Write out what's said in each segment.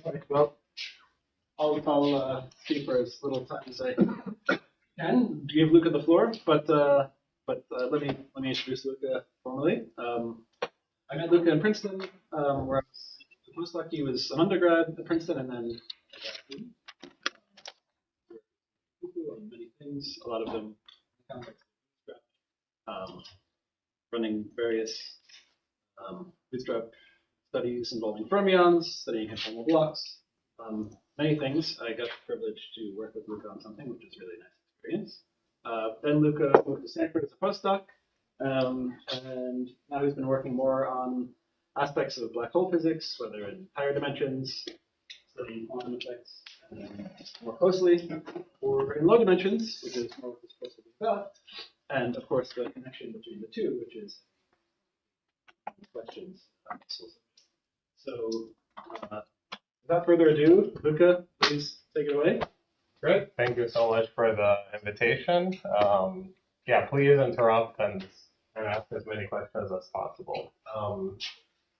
Right, well, I'll speak for as little time as I can. Give Luca the floor, but let me introduce Luca formally. I met Luca in Princeton, where I was a postdoc. He was an undergrad at Princeton, and then I got on many things. A lot of them um, running various bootstrap studies involving fermions, studying conformal blocks, many things. I got the privilege to work with Luca on something, which was a really nice experience. Then Luca moved to Stanford as a postdoc, and now he's been working more on aspects of black hole physics, whether in higher dimensions, studying quantum effects, and more closely, or in low dimensions, which is more what it's supposed to be about, and of course the connection between the two, which is questions. So, without further ado, Luca, please take it away. Great. Thank you so much for the invitation. Yeah, please interrupt and ask as many questions as possible. All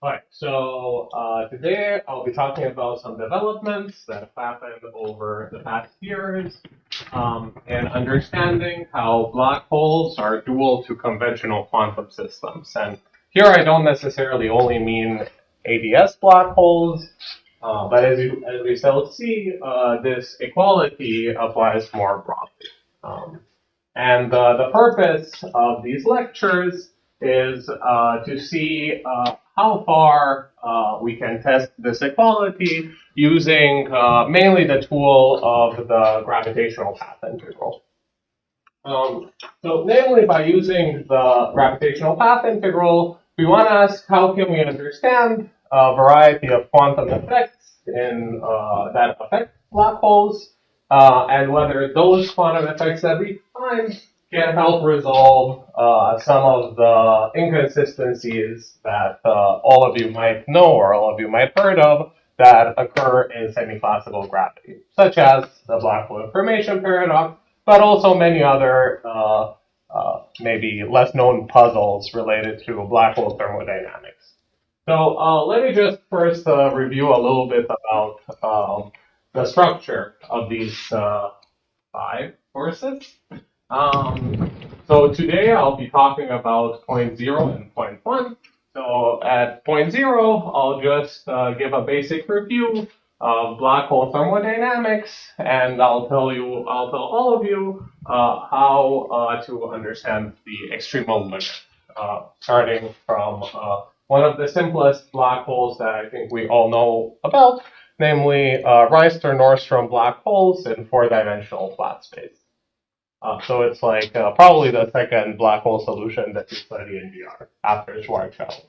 right, so today I'll be talking about some developments that have happened over the past years and understanding how black holes are dual to conventional quantum systems. And here I don't necessarily only mean ADS black holes, but as we shall see, this equality applies more broadly. And the purpose of these lectures is to see how far we can test this equality using mainly the tool of the gravitational path integral. So namely, by using the gravitational path integral, we want to ask how can we understand a variety of quantum effects that affect black holes, and whether those quantum effects that we find can help resolve some of the inconsistencies that all of you might know or all of you might have heard of that occur in semi-classical gravity, such as the black hole information paradox, but also many other maybe less known puzzles related to black hole thermodynamics. So let me just first review a little bit about the structure of these 5 courses. So today I'll be talking about point 0 and point 1. So at point 0, I'll just give a basic review of black hole thermodynamics, and I'll tell all of you how to understand the extremal limit, starting from one of the simplest black holes that I think we all know about, namely Reister-Nordstrom black holes in 4-dimensional flat space. So it's like probably the second black hole solution that you study in VR after Schwarzschild.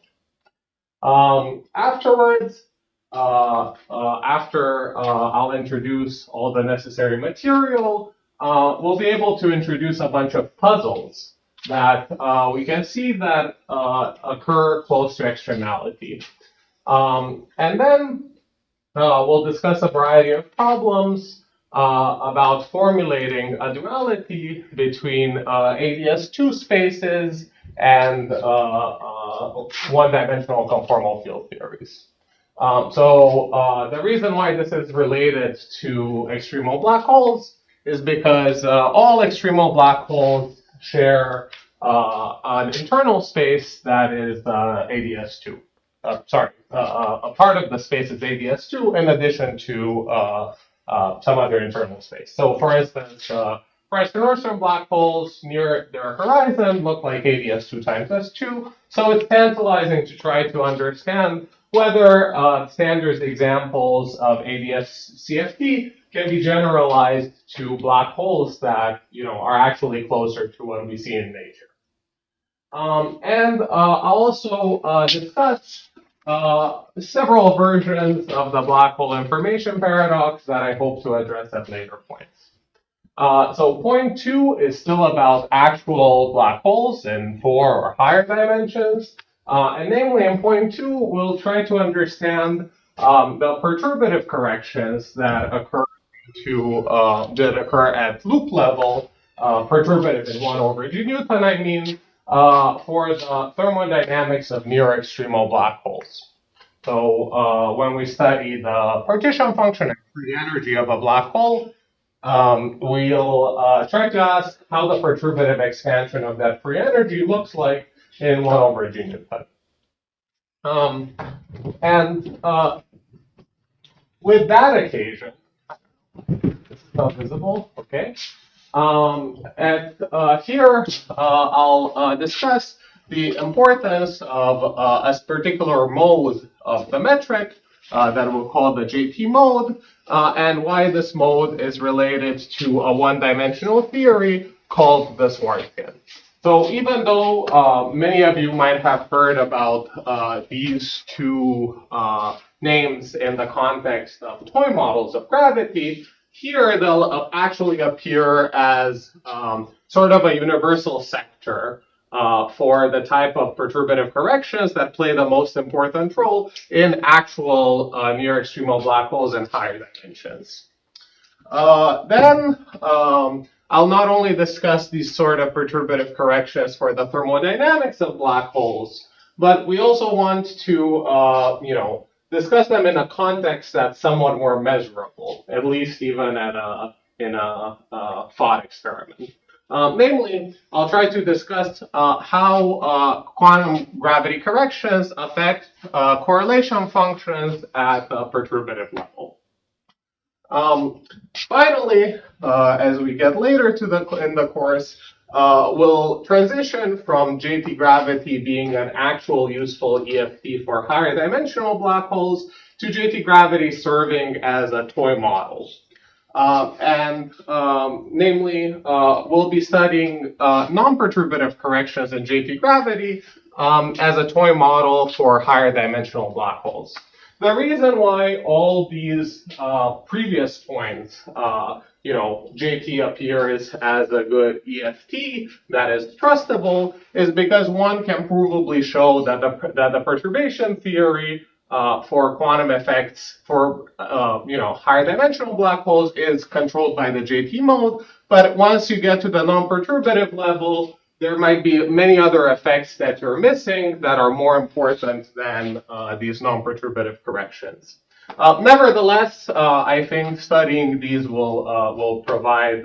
Afterwards, after I'll introduce all the necessary material, we'll be able to introduce a bunch of puzzles that we can see that occur close to extremality. And then we'll discuss a variety of problems about formulating a duality between ADS2 spaces and one-dimensional conformal field theories. So the reason why this is related to extremal black holes is because all extremal black holes share an internal space that is ADS2. A part of the space is ADS2 in addition to some other internal space. So for instance, Reister-Nordstrom black holes near their horizon look like ADS2 times S2. So it's tantalizing to try to understand whether standard examples of ADS-CFT can be generalized to black holes that are actually closer to what we see in nature. And I'll also discuss several versions of the black hole information paradox that I hope to address at later points. So point 2 is still about actual black holes in 4 or higher dimensions. And namely, in point 2, we'll try to understand the perturbative corrections that occur at loop level, perturbative in 1 over g Newton, I mean, for the thermodynamics of near extremal black holes. So when we study the partition function and free energy of a black hole, we'll try to ask how the perturbative expansion of that free energy looks like in 1 over G Newton. And with that occasion, this is not visible, okay? And here I'll discuss the importance of a particular mode of the metric that we'll call the JT mode, and why this mode is related to a one-dimensional theory called the Schwarzian. So even though many of you might have heard about these two names in the context of toy models of gravity, here they'll actually appear as sort of a universal sector for the type of perturbative corrections that play the most important role in actual near extremal black holes in higher dimensions. Then I'll not only discuss these sort of perturbative corrections for the thermodynamics of black holes, but we also want to, discuss them in a context that's somewhat more measurable, at least even in a thought experiment. Namely, I'll try to discuss how quantum gravity corrections affect correlation functions at the perturbative level. Finally, as we get later in the course, we'll transition from JT gravity being an actual useful EFT for higher dimensional black holes to JT gravity serving as a toy model. Namely, we'll be studying non-perturbative corrections in JT gravity as a toy model for higher dimensional black holes. The reason why all these previous points, JT appears as a good EFT that is trustable, is because one can provably show that the perturbation theory for quantum effects for higher dimensional black holes is controlled by the JT mode. But once you get to the non-perturbative level, there might be many other effects that you're missing that are more important than these non-perturbative corrections. Nevertheless, I think studying these will provide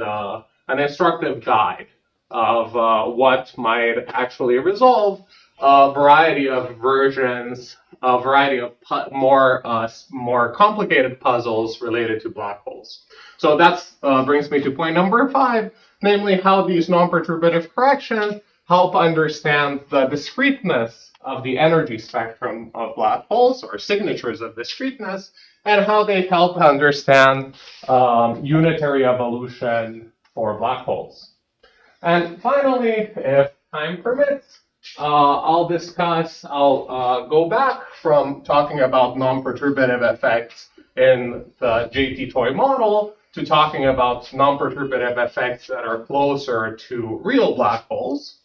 an instructive guide of what might actually resolve a variety of versions, a variety of more complicated puzzles related to black holes. So that brings me to point number 5, namely how these non-perturbative corrections help understand the discreteness of the energy spectrum of black holes, or signatures of discreteness, and how they help understand unitary evolution for black holes. And finally, if time permits, I'll go back from talking about non-perturbative effects in the JT toy model to talking about non-perturbative effects that are closer to real black holes,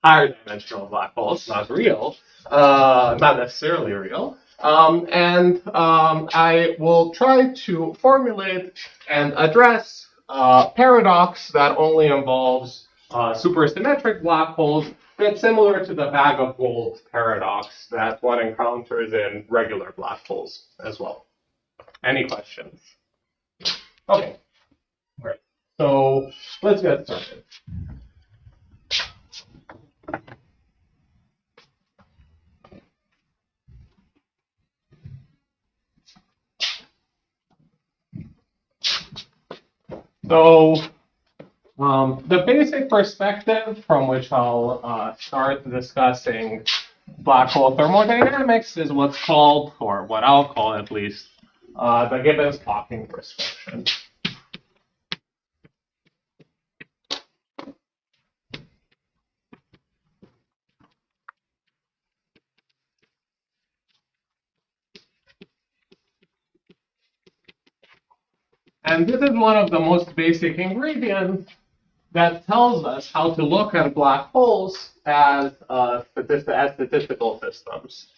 higher dimensional black holes, not real, not necessarily real. I will try to formulate and address a paradox that only involves supersymmetric black holes, that's similar to the bag of gold paradox that one encounters in regular black holes as well. Any questions? Okay, great. So let's get started. So the basic perspective from which I'll start discussing black hole thermodynamics is what's called, or what I'll call at least, the Gibbons-Hawking prescription. And this is one of the most basic ingredients that tells us how to look at black holes as statistical systems.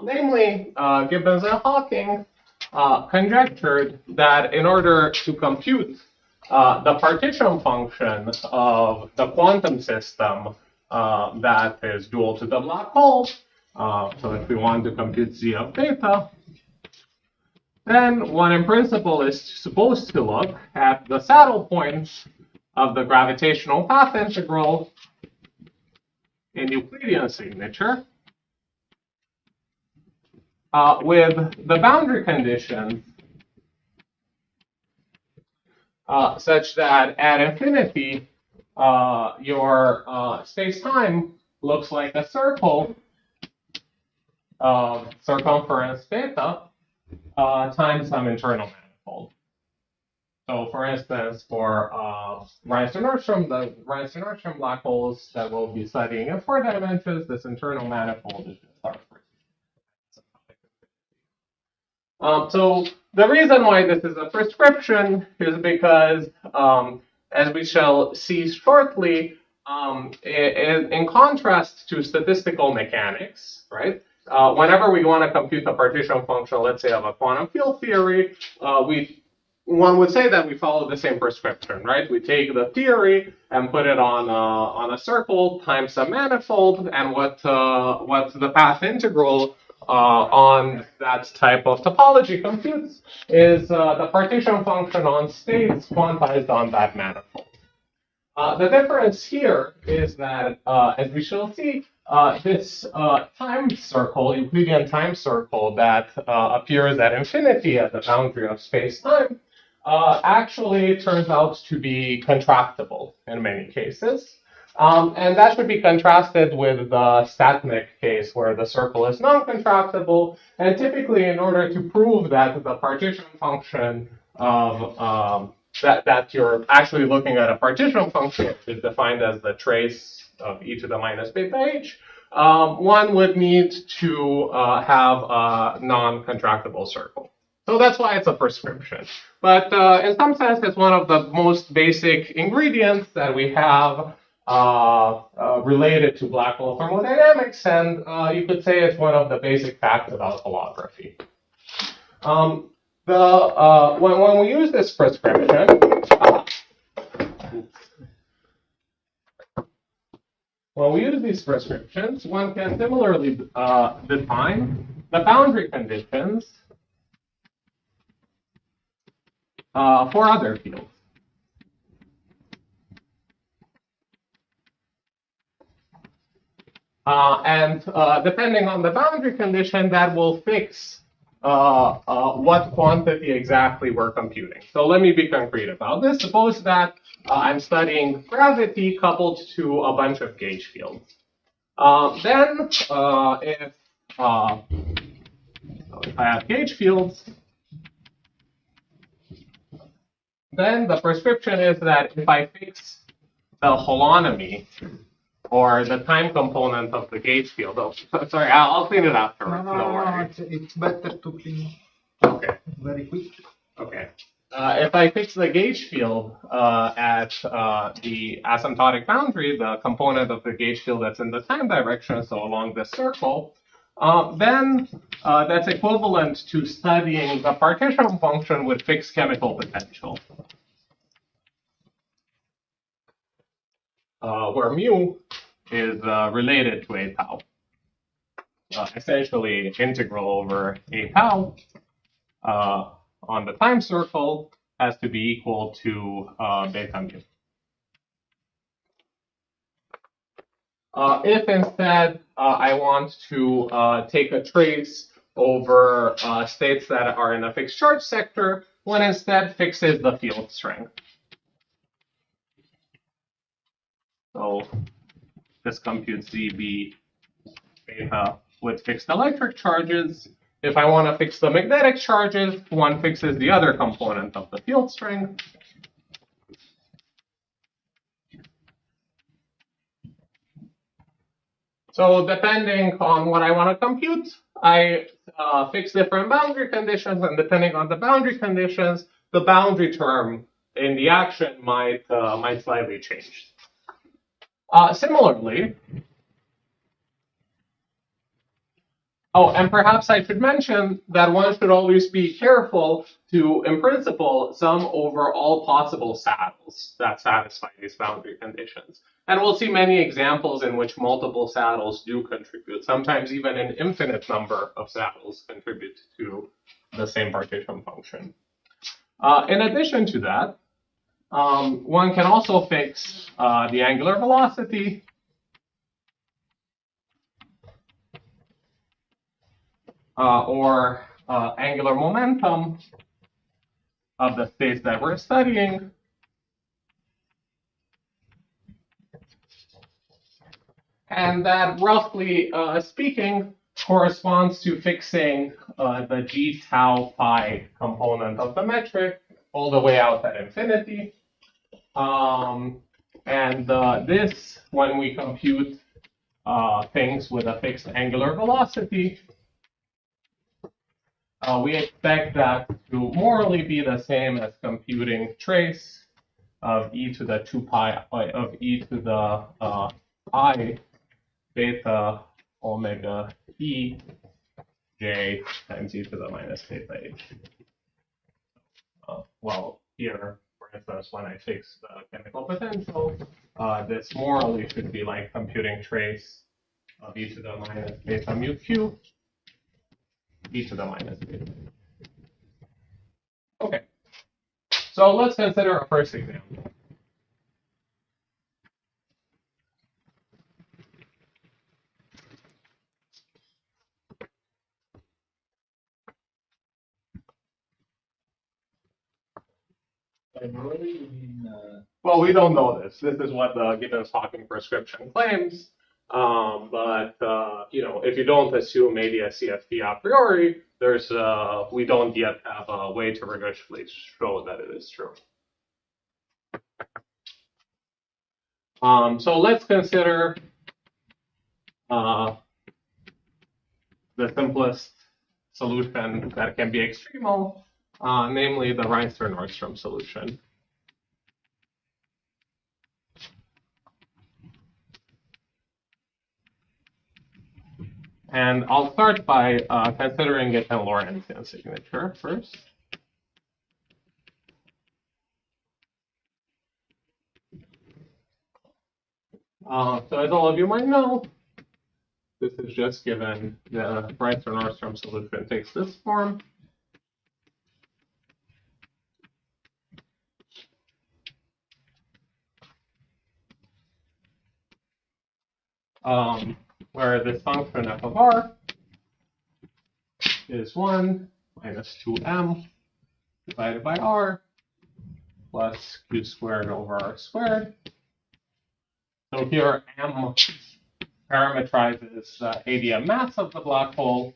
Namely, Gibbons and Hawking conjectured that in order to compute the partition function of the quantum system that is dual to the black hole, So if we want to compute z of theta, then one in principle is supposed to look at the saddle points of the gravitational path integral in Euclidean signature with the boundary conditions such that at infinity, your space-time looks like a circle of circumference theta times some internal manifold. So, for instance, for Reinstein-Nordström, the Reinstein-Nordström black holes that we'll be studying in 4 dimensions, this internal manifold is just our so the reason why this is a prescription is because, as we shall see shortly, in contrast to statistical mechanics, right? Whenever we want to compute the partition function, let's say of a quantum field theory, one would say that we follow the same prescription, right? We take the theory and put it on a circle times a manifold, and what the path integral on that type of topology computes is the partition function on states quantized on that manifold. The difference here is that, as we shall see, this time circle, Euclidean time circle that appears at infinity at the boundary of space-time, actually turns out to be contractible in many cases. And that should be contrasted with the Statnik case where the circle is non-contractible. And typically, in order to prove that the partition function of that you're actually looking at a partition function, which is defined as the trace of e to the minus beta h, one would need to have a non-contractible circle. So that's why it's a prescription. But in some sense, it's one of the most basic ingredients that we have related to black hole thermodynamics, and you could say it's one of the basic facts about holography. When we use this prescription, when we use these prescriptions, one can similarly define the boundary conditions for other fields. And depending on the boundary condition, that will fix what quantity exactly we're computing. So let me be concrete about this. Suppose that I'm studying gravity coupled to a bunch of gauge fields. Then if I have gauge fields, then the prescription is that if I fix the holonomy or the time component of the gauge field. Oh, sorry, I'll clean it afterwards. No, it's better to clean. Okay. Very quick. Okay. If I fix the gauge field at the asymptotic boundary, the component of the gauge field that's in the time direction, so along this circle, then that's equivalent to studying the partition function with fixed chemical potential, where mu is related to a tau. Essentially, integral over a tau on the time circle has to be equal to beta mu. If instead I want to take a trace over states that are in a fixed charge sector, one instead fixes the field strength. So this computes ZB beta with fixed electric charges. If I want to fix the magnetic charges, one fixes the other component of the field strength. So depending on what I want to compute, I fix different boundary conditions, and depending on the boundary conditions, the boundary term in the action might slightly change. Similarly, Oh, and perhaps I should mention that one should always be careful to, in principle, sum over all possible saddles that satisfy these boundary conditions. And we'll see many examples in which multiple saddles do contribute. Sometimes even an infinite number of saddles contribute to the same partition function. In addition to that, one can also fix the angular velocity or angular momentum of the states that we're studying. And that, roughly speaking, corresponds to fixing the g tau pi component of the metric all the way out at infinity. This, when we compute things with a fixed angular velocity, we expect that to morally be the same as computing trace of e to the 2 pi of e to the I beta omega e j times e to the minus beta h. Well, here, for instance, when I fix the chemical potential, this morally should be like computing trace of e to the minus beta mu q e to the minus beta. Okay, so let's consider a first example. Well, we don't know this. This is what the Gibbons Hawking prescription claims. If you don't assume maybe a CFT a priori, we don't yet have a way to rigorously show that it is true. So let's consider the simplest solution that can be extremal, namely the Reinster-Nordstrom solution. And I'll start by considering it in Lorentzian signature first. So as all of you might know, this is just given the Reinster-Nordstrom solution takes this form. Where this function f of r is 1 minus 2m divided by r plus q squared over r squared. So here m parametrizes the ADM mass of the black hole.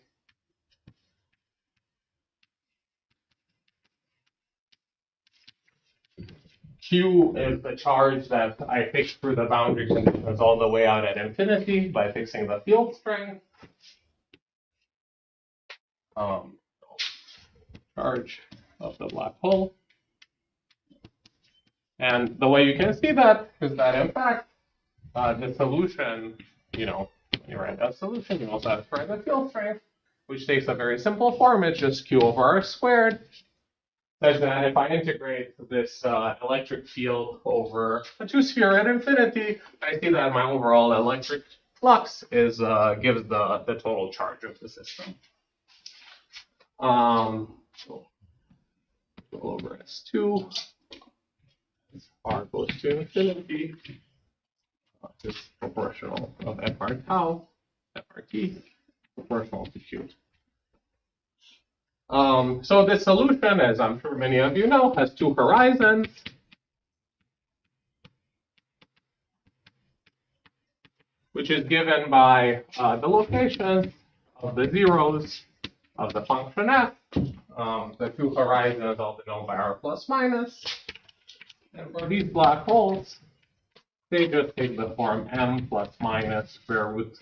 Q is the charge that I fixed through the boundary conditions all the way out at infinity by fixing the field strength. Charge of the black hole. And the way you can see that is that, in fact, the solution, when you write that solution, you also have to write the field strength, which takes a very simple form. It's just q over r squared. Such that if I integrate this electric field over a two-sphere at infinity, I see that my overall electric flux gives the total charge of the system. So go over S2. R goes to infinity. This is proportional of FR tau, FRT, proportional to Q. So this solution, as I'm sure many of you know, has two horizons. Which is given by the location of the zeros of the function f. The two horizons are denoted by r plus minus. And for these black holes, they just take the form m plus minus square root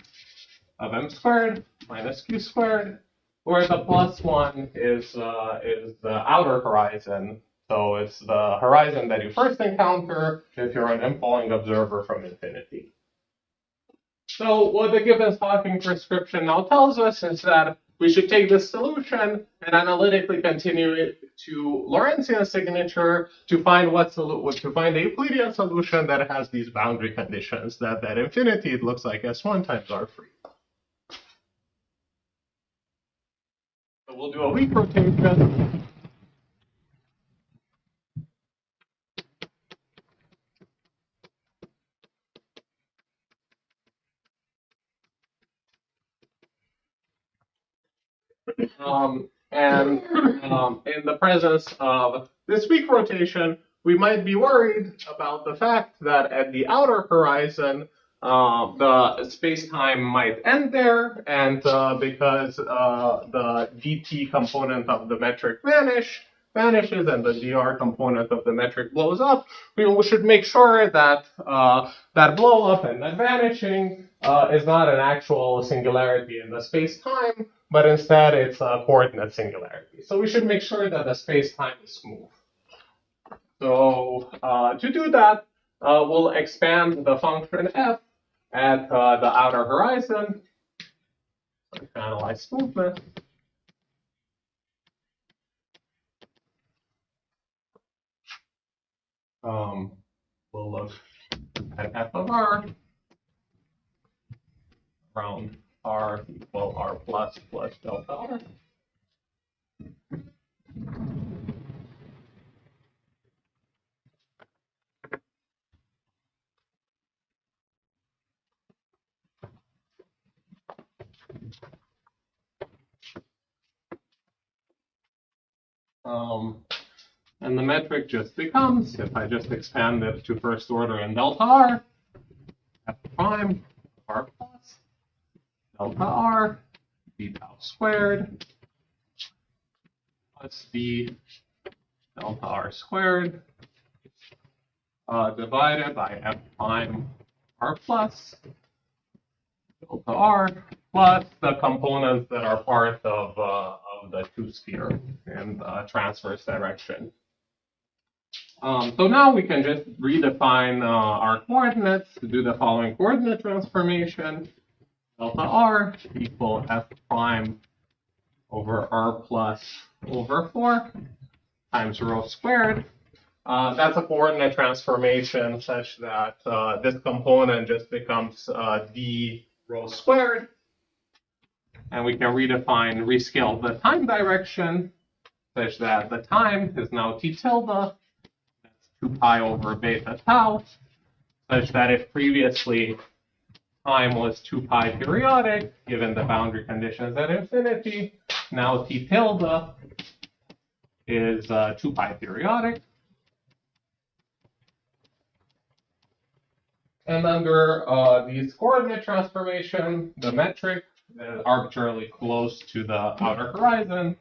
of m squared minus q squared, where the plus one is the outer horizon. So it's the horizon that you first encounter if you're an infalling observer from infinity. So what the Gibbons-Hawking prescription now tells us is that we should take this solution and analytically continue it to Lorentzian signature to find the Euclidean solution that has these boundary conditions that at infinity it looks like S1 times R free. So we'll do a weak rotation. In the presence of this weak rotation, we might be worried about the fact that at the outer horizon, the space-time might end there, and because the dt component of the metric vanishes and the dr component of the metric blows up, we should make sure that that blow up and that vanishing is not an actual singularity in the space-time, but instead it's a coordinate singularity. So we should make sure that the space-time is smooth. So to do that, we'll expand the function f at the outer horizon to analyze smoothness. We'll look at f of r around r equal r plus delta r. And the metric just becomes, if I just expand it to first order in delta r, f prime r plus delta r d tau squared plus d delta r squared divided by f prime r plus delta r plus the components that are part of the two-sphere in the transverse direction. So now we can just redefine our coordinates to do the following coordinate transformation. Delta r equal f prime over r plus over 4 times rho squared. That's a coordinate transformation such that this component just becomes d rho squared. And we can rescale the time direction such that the time is now t tilde. 2 pi over beta tau, such that if previously time was 2 pi periodic, given the boundary conditions at infinity, now t tilde is 2 pi periodic. And under these coordinate transformation, the metric that is arbitrarily close to the outer horizon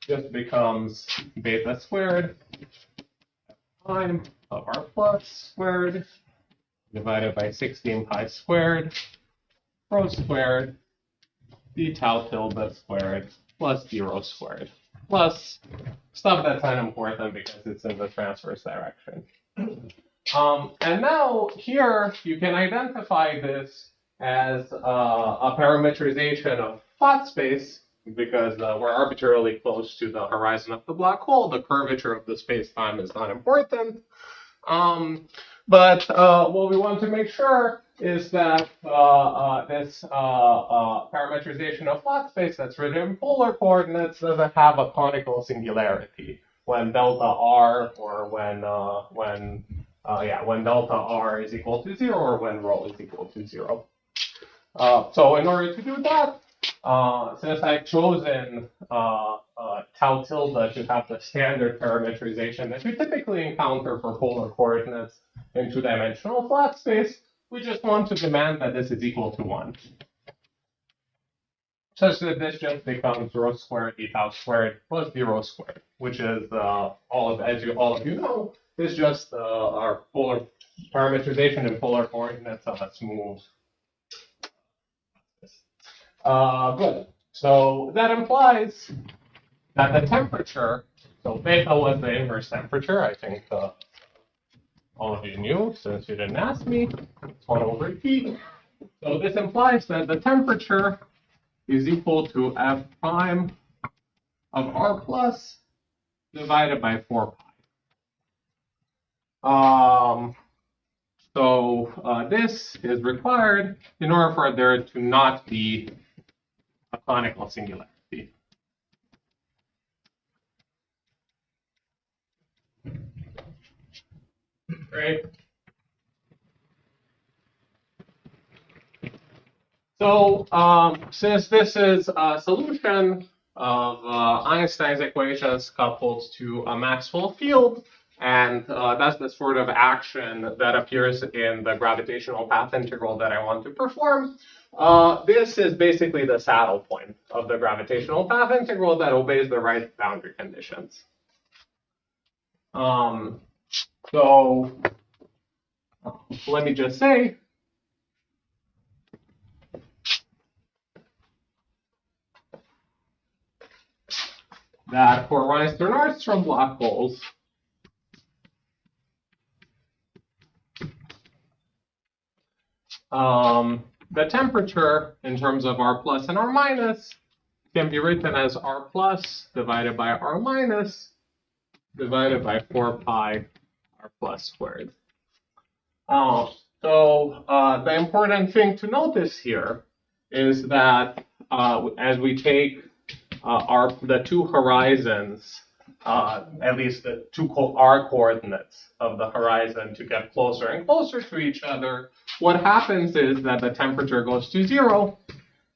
just becomes beta squared prime of r plus squared divided by 16 pi squared rho squared d tau tilde squared plus d rho squared plus stuff that's unimportant because it's in the transverse direction. And now here you can identify this as a parametrization of flat space because we're arbitrarily close to the horizon of the black hole. The curvature of the space-time is not important. But what we want to make sure is that this parametrization of flat space that's written in polar coordinates doesn't have a conical singularity when delta r or when delta r is equal to 0 or when rho is equal to 0. So in order to do that, since I've chosen tau tilde to have the standard parametrization that you typically encounter for polar coordinates in two-dimensional flat space, we just want to demand that this is equal to 1. Such that this just becomes rho squared d tau squared plus d rho squared, which is all of you know, is just our polar parametrization in polar coordinates of a smooth. Good. So that implies that the temperature, so beta was the inverse temperature, I think all of you knew since you didn't ask me. It's 1 over T. So this implies that the temperature is equal to F prime of R plus divided by 4 pi. So this is required in order for there to not be a conical singularity. Right? So since this is a solution of Einstein's equations coupled to a Maxwell field, and that's the sort of action that appears in the gravitational path integral that I want to perform, this is basically the saddle point of the gravitational path integral that obeys the right boundary conditions. So let me just say that for Reinstein-Nordstrom black holes, the temperature in terms of R plus and R minus can be written as R plus divided by R minus divided by 4 pi R plus squared. So the important thing to notice here is that as we take the two horizons, at least the two R coordinates of the horizon to get closer and closer to each other, what happens is that the temperature goes to 0.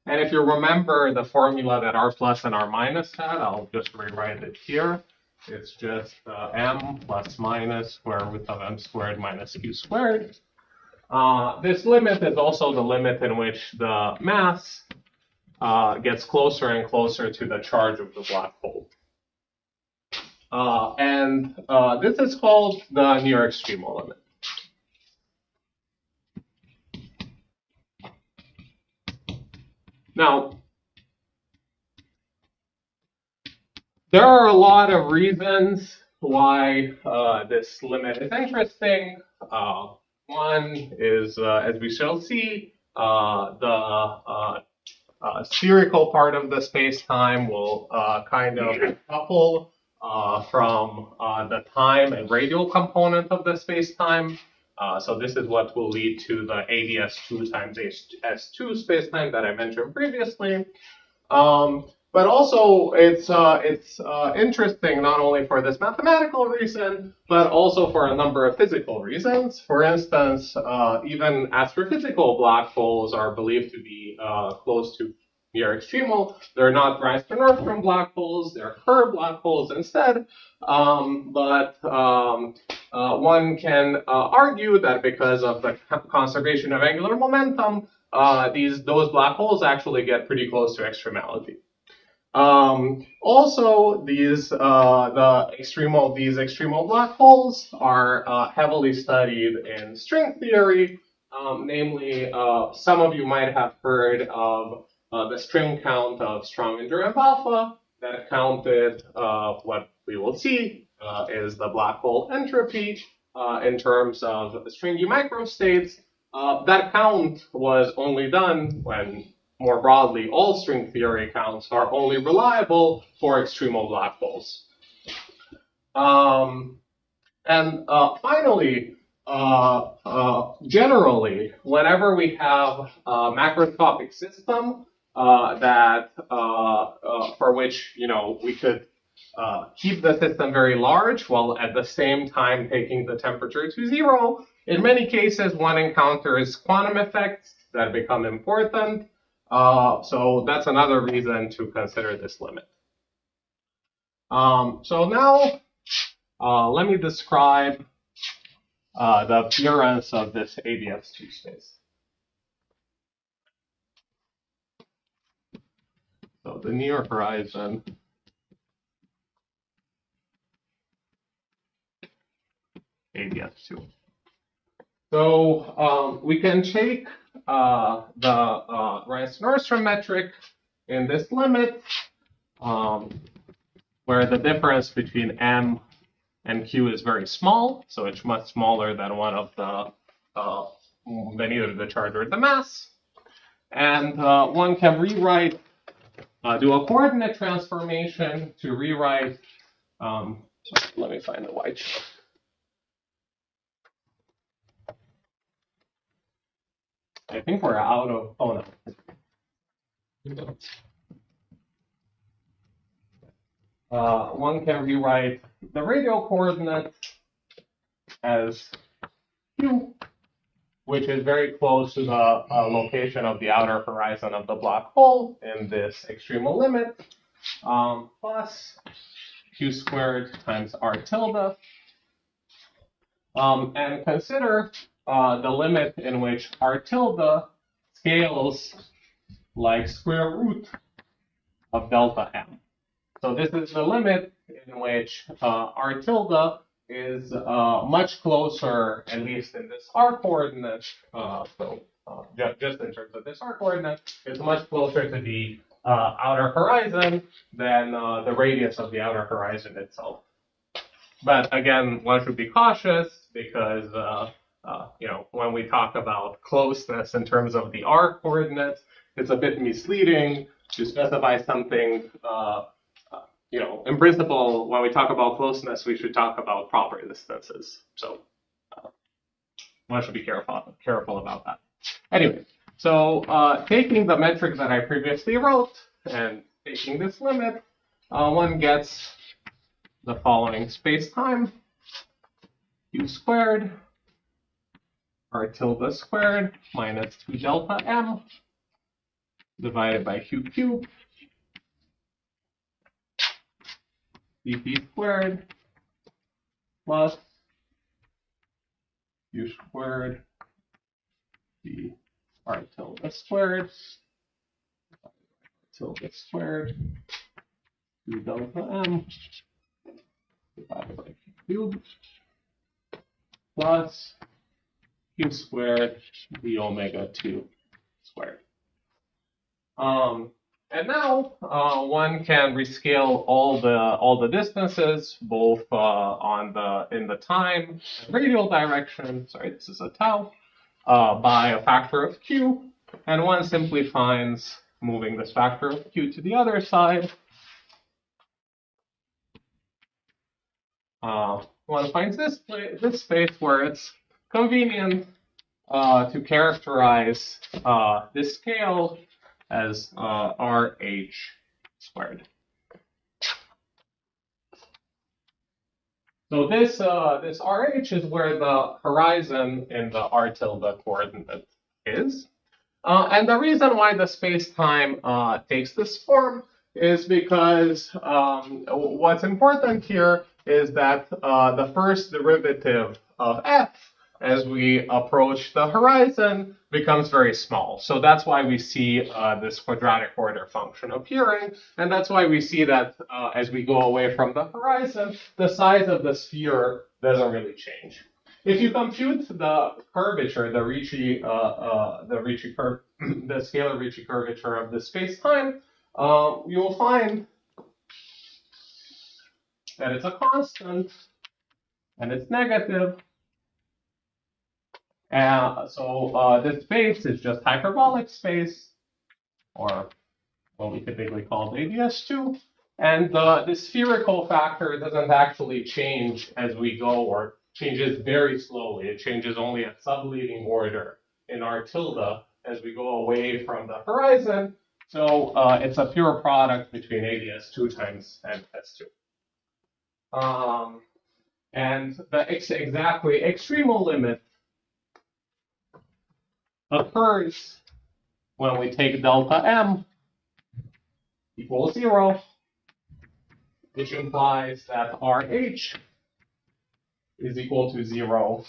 And if you remember the formula that R plus and R minus had, I'll just rewrite it here. It's just m plus minus square root of m squared minus q squared. This limit is also the limit in which the mass gets closer and closer to the charge of the black hole. And this is called the near extremal limit. Now, there are a lot of reasons why this limit is interesting. One is, as we shall see, the spherical part of the space-time will kind of couple from the time and radial component of the space-time. So this is what will lead to the ADS2 times S2 space-time that I mentioned previously. But also, it's interesting not only for this mathematical reason, but also for a number of physical reasons. For instance, even astrophysical black holes are believed to be close to near extremal. They're not Reinstein-Nordstrom black holes, they're Kerr black holes instead. But one can argue that because of the conservation of angular momentum, those black holes actually get pretty close to extremality. Also, these extremal black holes are heavily studied in string theory. Namely, some of you might have heard of the string count of Strömdinger and Alpha that counted what we will see is the black hole entropy in terms of stringy microstates. That count was only done when, more broadly, all string theory counts are only reliable for extremal black holes. Finally, generally, whenever we have a macroscopic system for which we could keep the system very large while at the same time taking the temperature to 0, in many cases one encounters quantum effects that become important. So that's another reason to consider this limit. So now let me describe the appearance of this ADS2 space. So the near horizon ADS2. So we can take the Reinstein-Nordstrom metric in this limit, where the difference between m and q is very small, so it's much smaller than one of the than either the charge or the mass. And one can rewrite, do a coordinate transformation to rewrite. Let me find the white chart. I think we're out of. Oh no. One can rewrite the radial coordinate as q, which is very close to the location of the outer horizon of the black hole in this extremal limit, plus q squared times r tilde. And consider the limit in which r tilde scales like square root of delta m. So this is the limit in which r tilde is much closer, at least in this r coordinate. Just in terms of this r coordinate, it's much closer to the outer horizon than the radius of the outer horizon itself. But again, one should be cautious because when we talk about closeness in terms of the r coordinates, it's a bit misleading to specify something. In principle, when we talk about closeness, we should talk about proper distances. So one should be careful about that. Anyway, so taking the metric that I previously wrote and taking this limit, one gets the following space-time: q squared r tilde squared minus 2 delta m divided by q cubed dp squared plus q squared d r tilde squared 2 delta m divided by q cubed plus q squared d omega 2 squared. And now one can rescale all the distances, both in the time and radial direction. Sorry, this is a tau, by a factor of q, and one simply finds, moving this factor of q to the other side, one finds this space where it's convenient to characterize this scale as RH squared. So this RH is where the horizon in the r tilde coordinate is. And the reason why the space-time takes this form is because what's important here is that the first derivative of f as we approach the horizon becomes very small. So that's why we see this quadratic order function appearing, and that's why we see that as we go away from the horizon, the size of the sphere doesn't really change. If you compute the curvature, the scalar Ricci curvature of the space-time, you will find that it's a constant and it's negative. So this space is just hyperbolic space, or what we typically call ADS2. And the spherical factor doesn't actually change as we go, or changes very slowly. It changes only at subleading order in r tilde as we go away from the horizon. So it's a pure product between ADS2 times and S2. And the exactly extremal limit occurs when we take delta m equals 0, which implies that RH is equal to 0.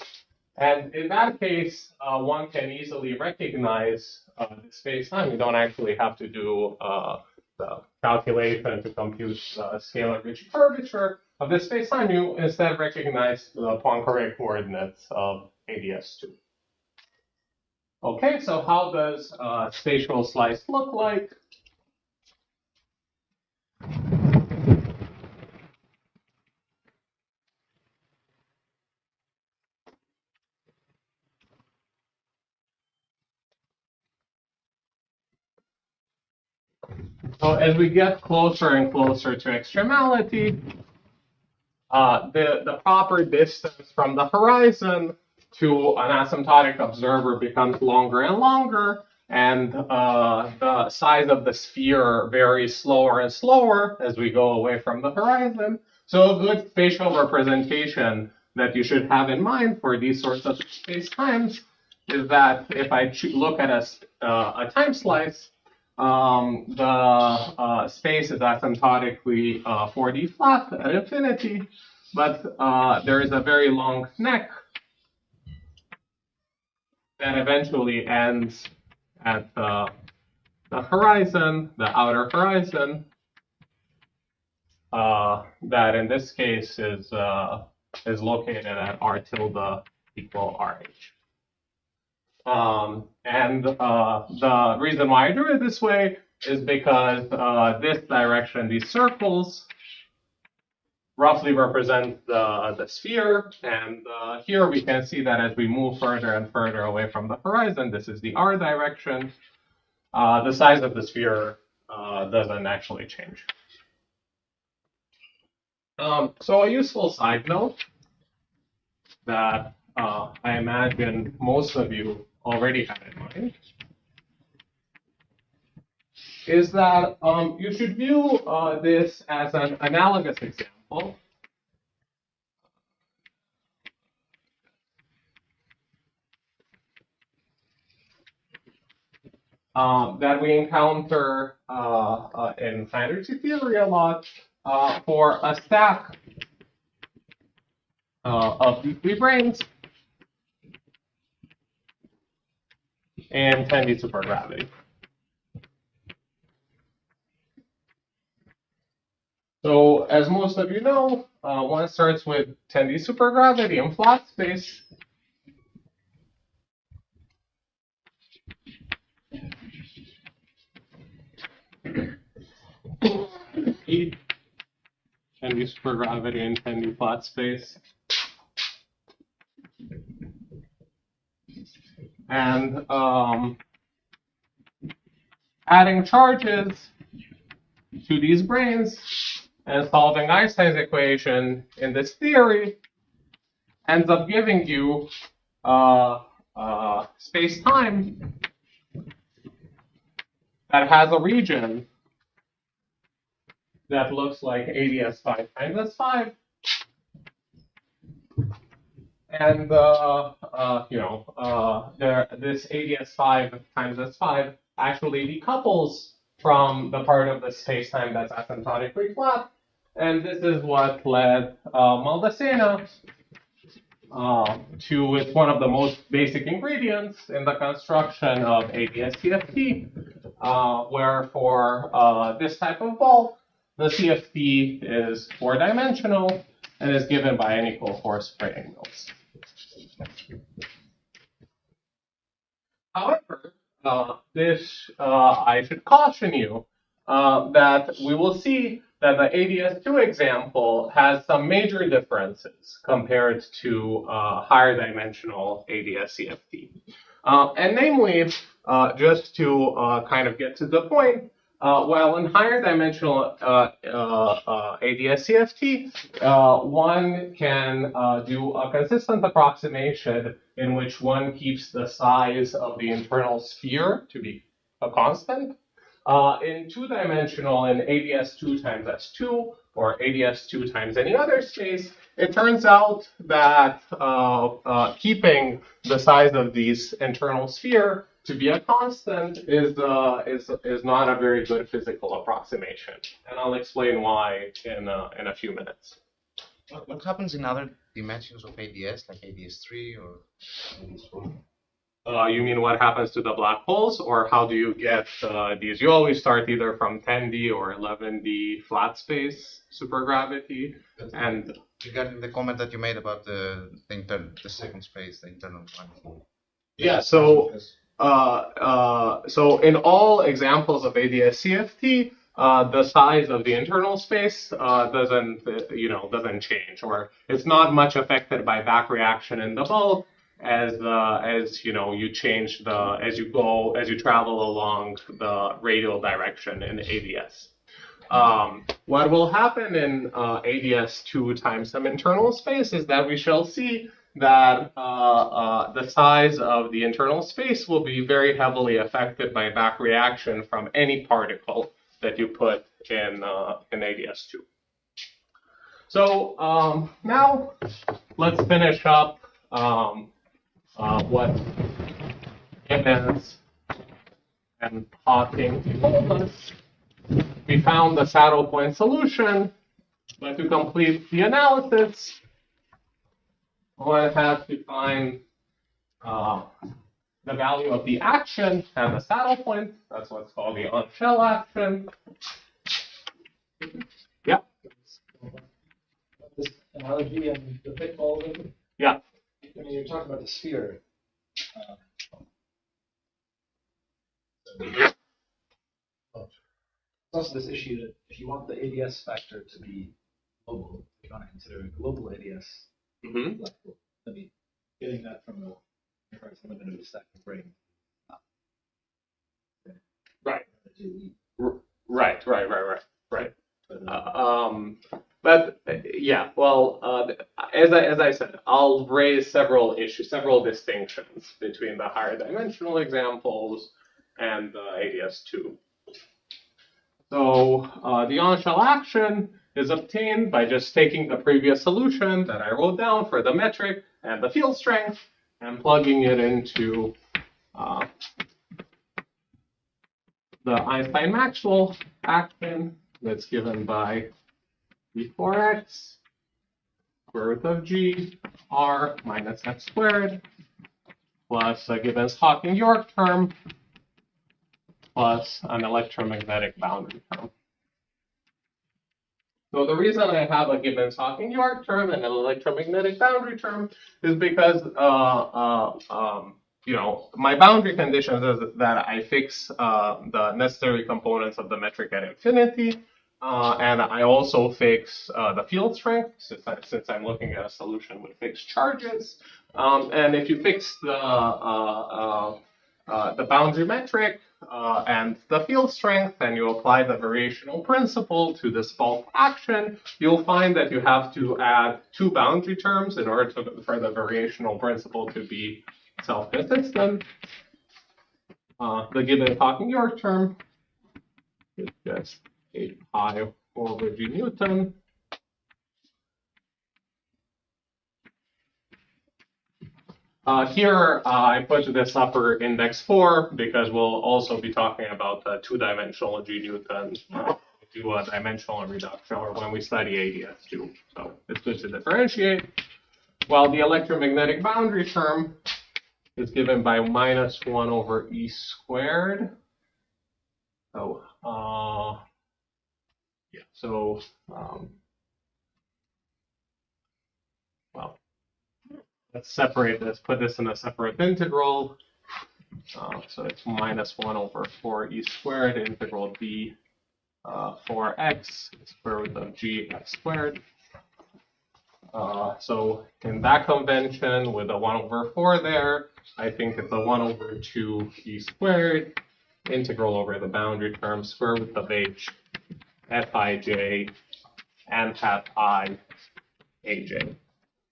And in that case, one can easily recognize the space-time. You don't actually have to do the calculation to compute the scalar Ricci curvature of the space-time. You instead recognize the Poincare coordinates of ADS2. Okay, so how does a spatial slice look like? So as we get closer and closer to extremality, the proper distance from the horizon to an asymptotic observer becomes longer and longer, and the size of the sphere varies slower and slower as we go away from the horizon. So a good spatial representation that you should have in mind for these sorts of spacetimes is that if I look at a time slice, the space is asymptotically 4D flat at infinity, but there is a very long neck that eventually ends at the horizon, the outer horizon, that in this case is located at r tilde equal RH. And the reason why I drew it this way is because this direction, these circles, roughly represent the sphere. And here we can see that as we move further and further away from the horizon, this is the r direction, the size of the sphere doesn't actually change. So a useful side note that I imagine most of you already have in mind is that you should view this as an analogous example that we encounter in high-energy theory a lot for a stack of these three branes in 10D supergravity. So as most of you know, one starts with 10D supergravity in flat space. E 10D supergravity in 10D flat space. And adding charges to these branes and solving Einstein's equation in this theory ends up giving you space-time that has a region that looks like ADS5 times S5. And this ADS5 times S5 actually decouples from the part of the space-time that's asymptotically flat. And this is what led Maldacena to it's one of the most basic ingredients in the construction of APS-CFT, where for this type of bulk, the CFT is four-dimensional and is given by n equal 4 spray angles. However, I should caution you that we will see that the ADS2 example has some major differences compared to higher dimensional ADS-CFT. And namely, just to kind of get to the point, while in higher dimensional ADS-CFT, one can do a consistent approximation in which one keeps the size of the internal sphere to be a constant. In two-dimensional, in ADS2 times S2, or ADS2 times any other space, it turns out that keeping the size of these internal sphere to be a constant is not a very good physical approximation, and I'll explain why in a few minutes. What happens in other dimensions of ADS, like ADS3 or ADS4? You mean what happens to the black holes, or how do you get these? You always start either from 10D or 11D flat space supergravity. And regarding the comment that you made about the second space, the internal one. Yeah, so in all examples of ADS-CFT, the size of the internal space doesn't change, or it's not much affected by back reaction in the bulk. as you change as you travel along the radial direction in ADS. What will happen in ADS2 times some internal space is that we shall see that the size of the internal space will be very heavily affected by back reaction from any particle that you put in ADS2. So now let's finish up what Gibbons and Hawking told us. We found the saddle point solution, but to complete the analysis, one has to find the value of the action at the saddle point. That's what's called the on-shell action. Yeah. This analogy and the pitfalls of it. Yeah. I mean, you're talking about the sphere. There's also this issue that if you want the ADS factor to be global, if you want to consider a global ADS, I mean, getting that from a limited stack of brain. Right. Right. But yeah, well, as I said, I'll raise several distinctions between the higher dimensional examples and ADS2. So the on-shell action is obtained by just taking the previous solution that I wrote down for the metric and the field strength and plugging it into the Einstein-Maxwell action that's given by V4x square root of g r minus x squared plus a Gibbons-Hawking-York term plus an electromagnetic boundary term. So the reason I have a Gibbons-Hawking-York term and an electromagnetic boundary term is because my boundary conditions is that I fix the necessary components of the metric at infinity, and I also fix the field strength since I'm looking at a solution with fixed charges. And if you fix the boundary metric and the field strength, and you apply the variational principle to this bulk action, you'll find that you have to add two boundary terms in order for the variational principle to be self-consistent. The Gibbons-Hawking-York term is just 8 pi over g Newton. Here, I put this upper index 4 because we'll also be talking about the two-dimensional G Newton to a dimensional reduction, or when we study ADS2. So it's good to differentiate. While the electromagnetic boundary term is given by minus 1 over e squared. So, yeah, so, well, let's separate this, put this in a separate integral. So it's minus 1 over 4 e squared integral d 4x square root of g x squared. So in that convention with a 1 over 4 there, I think it's a 1 over 2 e squared integral over the boundary term square root of h fij and hat I aj.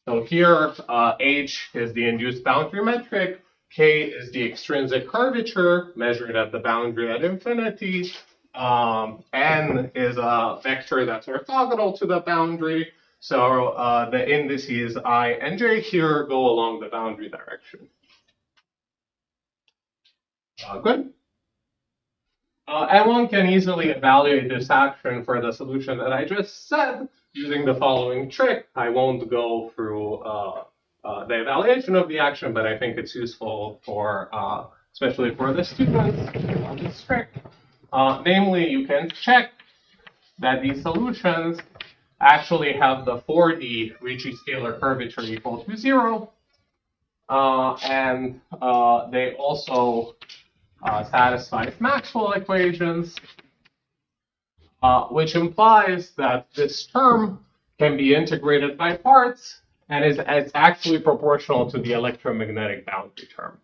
So here, h is the induced boundary metric, k is the extrinsic curvature measured at the boundary at infinity, n is a vector that's orthogonal to the boundary. So the indices I and j here go along the boundary direction. Good. And one can easily evaluate this action for the solution that I just said using the following trick. I won't go through the evaluation of the action, but I think it's useful for, especially for the students, on this trick. Namely, you can check that these solutions actually have the 4D Ricci scalar curvature equal to 0. And they also satisfy Maxwell equations, which implies that this term can be integrated by parts and it's actually proportional to the electromagnetic boundary term.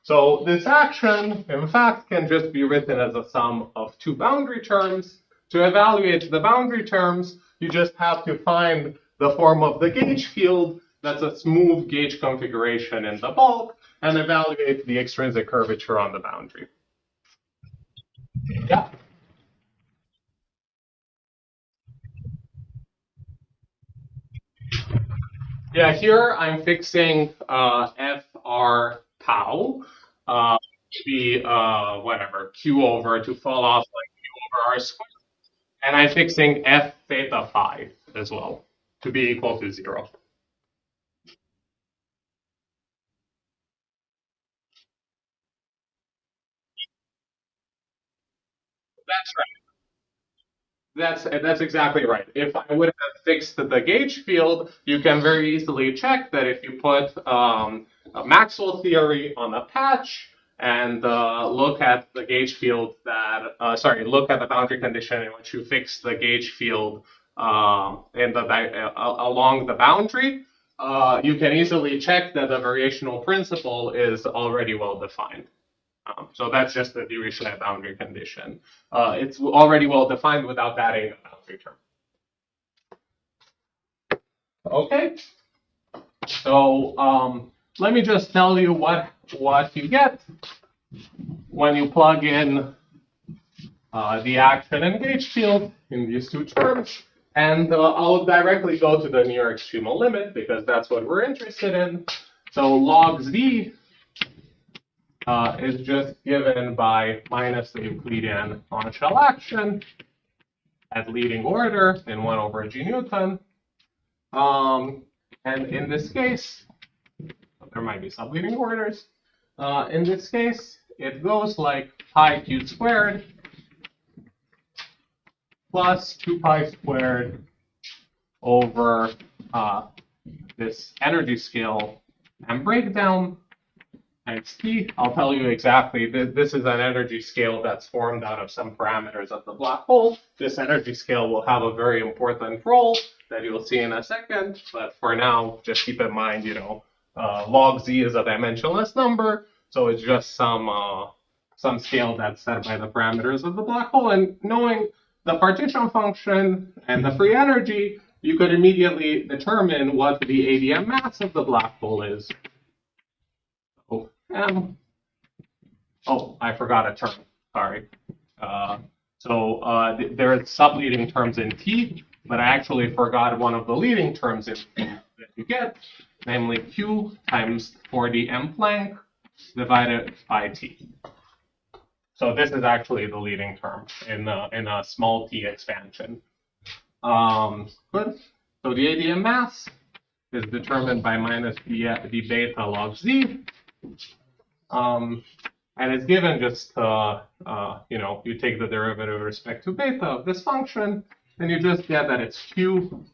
So this action, in fact, can just be written as a sum of two boundary terms. To evaluate the boundary terms, you just have to find the form of the gauge field that's a smooth gauge configuration in the bulk, and evaluate the extrinsic curvature on the boundary. Yeah. Yeah, here I'm fixing FR tau to be whatever, Q over to fall off like Q over R squared. And I'm fixing F theta phi as well to be equal to 0. That's right. That's exactly right. If I would have fixed the gauge field, you can very easily check that if you put a Maxwell theory on a patch and look at the gauge field that, look at the boundary condition in which you fix the gauge field along the boundary, you can easily check that the variational principle is already well defined. So that's just the Dirichlet boundary condition. It's already well defined without adding a boundary term. Okay. So let me just tell you what you get when you plug in the action and gauge field in these two terms. And I'll directly go to the near extremal limit because that's what we're interested in. So log z is just given by minus the Euclidean on-shell action at leading order in 1 over g Newton. And in this case, there might be subleading orders. In this case, it goes like pi q squared plus 2 pi squared over this energy scale and breakdown times t. I'll tell you exactly, this is an energy scale that's formed out of some parameters of the black hole. This energy scale will have a very important role that you'll see in a second, but for now, just keep in mind, log z is a dimensionless number, so it's just some scale that's set by the parameters of the black hole, and knowing the partition function and the free energy, you could immediately determine what the ADM mass of the black hole is. Oh, I forgot a term. Sorry. There are subleading terms in T, but I actually forgot one of the leading terms in T that you get, namely Q times 4D M Planck divided by T. So this is actually the leading term in a small T expansion. Good. So the ADM mass is determined by minus d beta log z. And it's given just, you take the derivative with respect to beta of this function, and you just get that it's q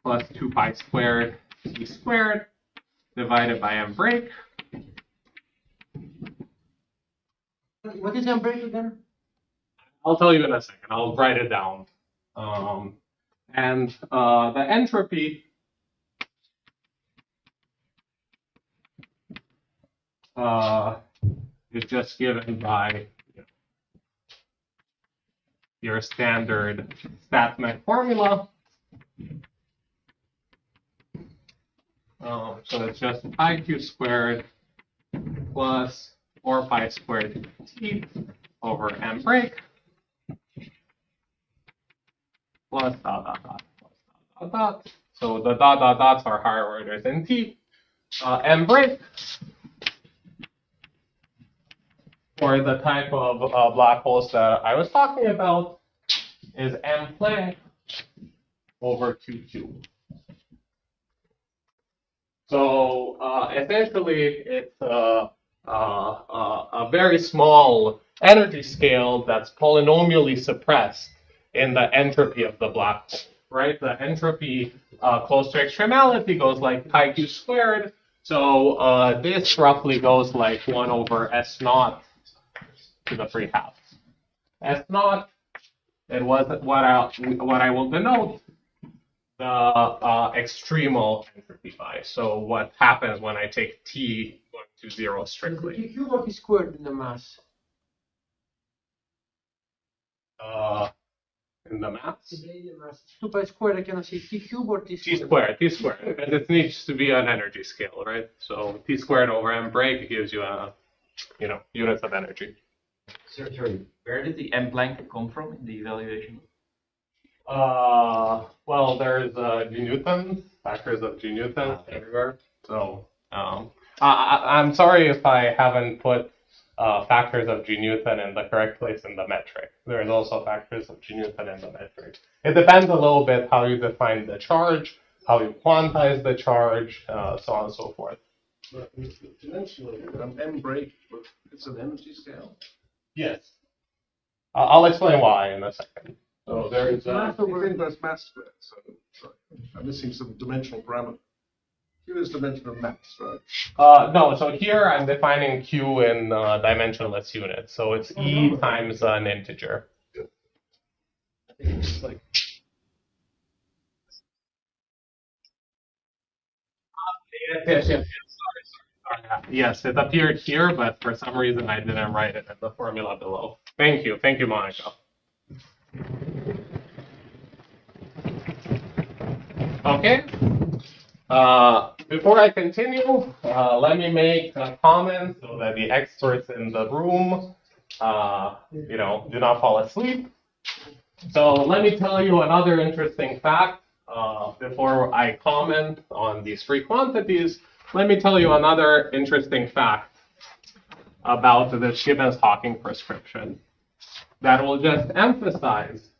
plus 2 pi squared t squared divided by m break. What is m break again? I'll tell you in a second. I'll write it down. And the entropy is just given by your standard StatMech formula. So it's just pi q squared plus 4 pi squared t over m break plus dot dot dot plus dot dot dot. So the dot dot dots are higher orders in t. M break for the type of black holes that I was talking about is m Planck over QQ. So essentially, it's a very small energy scale that's polynomially suppressed in the entropy of the black hole, right? The entropy close to extremality goes like pi q squared. So this roughly goes like 1 over S naught to the 3 halves. S naught, it was what I will denote the extremal entropy by. So what happens when I take T going to 0 strictly? The cube of is squared in the mass. In the mass? The mass. 2 pi squared, I cannot say T cube or T T squared. squared, because it needs to be an energy scale, right? So T squared over m break gives you a, units of energy. Sorry, where did the M blank come from in the evaluation? Well, there's G Newtons, factors of G Newtons everywhere. So I'm sorry if I haven't put factors of G Newton in the correct place in the metric. There's also factors of G Newton in the metric. It depends a little bit how you define the charge, how you quantize the charge, so on and so forth. But dimensionally, m break, it's an energy scale. Yes. I'll explain why in a second. So there is It's inverse mass squared, so sorry, I'm missing some dimensional parameter. Q is dimension of mass, right? no, so here I'm defining Q in dimensionless units. So it's E times an integer. It's like Yes. Sorry. Yes, it appeared here, but for some reason I didn't write it in the formula below. Thank you, Monica. Okay. Before I continue, let me make a comment so that the experts in the room, do not fall asleep. So let me tell you another interesting fact before I comment on these free quantities. Let me tell you another interesting fact about the Gibbons-Hawking prescription that will just emphasize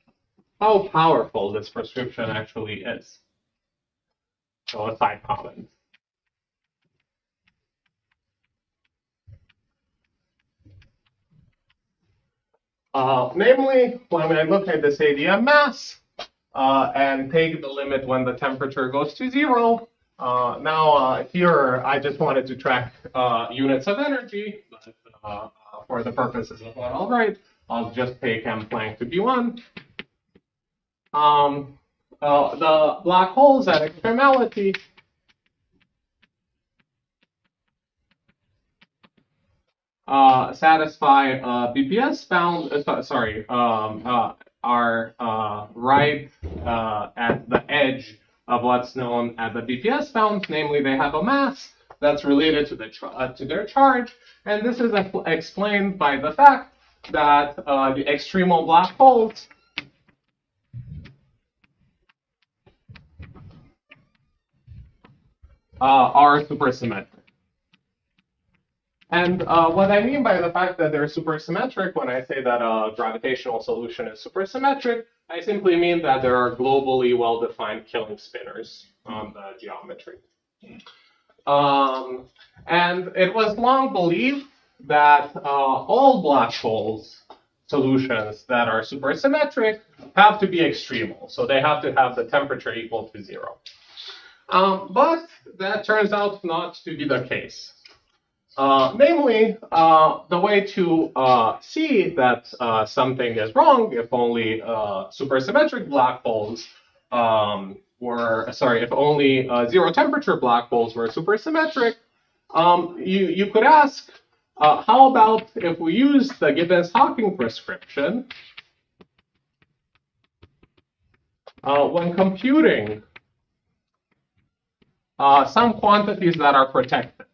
how powerful this prescription actually is. So a side comment. Namely, when I look at this ADM mass and take the limit when the temperature goes to 0, now here I just wanted to track units of energy, but for the purposes of what I'll write, I'll just take m Planck to be 1. The black holes at extremality satisfy BPS bound. Are right at the edge of what's known as the BPS bound. Namely, they have a mass that's related to their charge, and this is explained by the fact that the extremal black holes are supersymmetric. And what I mean by the fact that they're supersymmetric, when I say that a gravitational solution is supersymmetric, I simply mean that there are globally well-defined killing spinners on the geometry. And it was long believed that all black holes solutions that are supersymmetric have to be extremal. So they have to have the temperature equal to 0. But that turns out not to be the case. Namely, the way to see that something is wrong, if only supersymmetric black holes if only 0 temperature black holes were supersymmetric, you could ask, how about if we use the Gibbons-Hawking prescription when computing some quantities that are protected?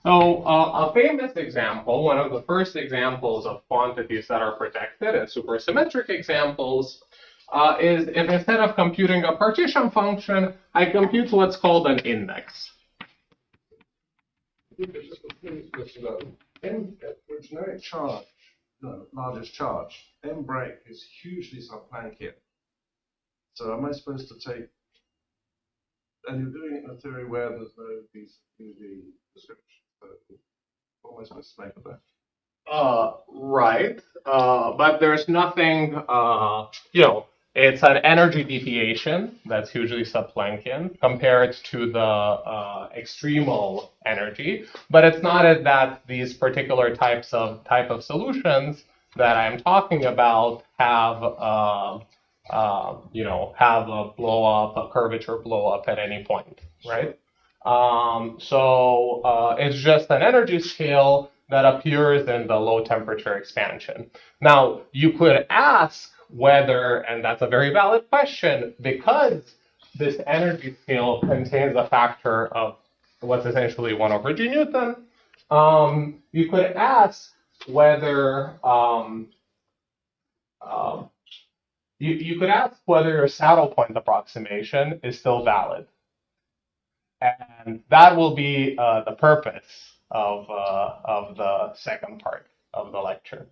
So a famous example, one of the first examples of quantities that are protected and supersymmetric examples, is if instead of computing a partition function, I compute what's called an index. Which no charge, largest charge, m break is hugely subplanckian. So am I supposed to take, and you're doing it in a theory where there's no these description. So what am I supposed to make of that? Right, but there's nothing, It's an energy deviation that's hugely sub-Planckian compared to the extremal energy, but it's not that these particular type of solutions that I'm talking about have have a blow up, a curvature blow up at any point, right? It's just an energy scale that appears in the low temperature expansion. Now, you could ask whether, and that's a very valid question, because this energy scale contains a factor of what's essentially 1 over g Newton, you could ask whether you could ask whether your saddle point approximation is still valid. And that will be the purpose of the second part of the lecture,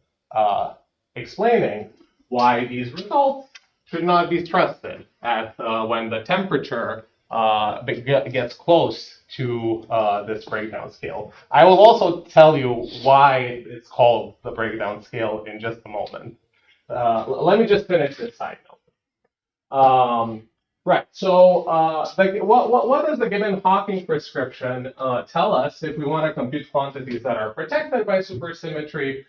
explaining why these results should not be trusted at when the temperature gets close to this breakdown scale. I will also tell you why it's called the breakdown scale in just a moment. Let me just finish this side note. Right. So, what does the given Hawking prescription tell us if we want to compute quantities that are protected by supersymmetry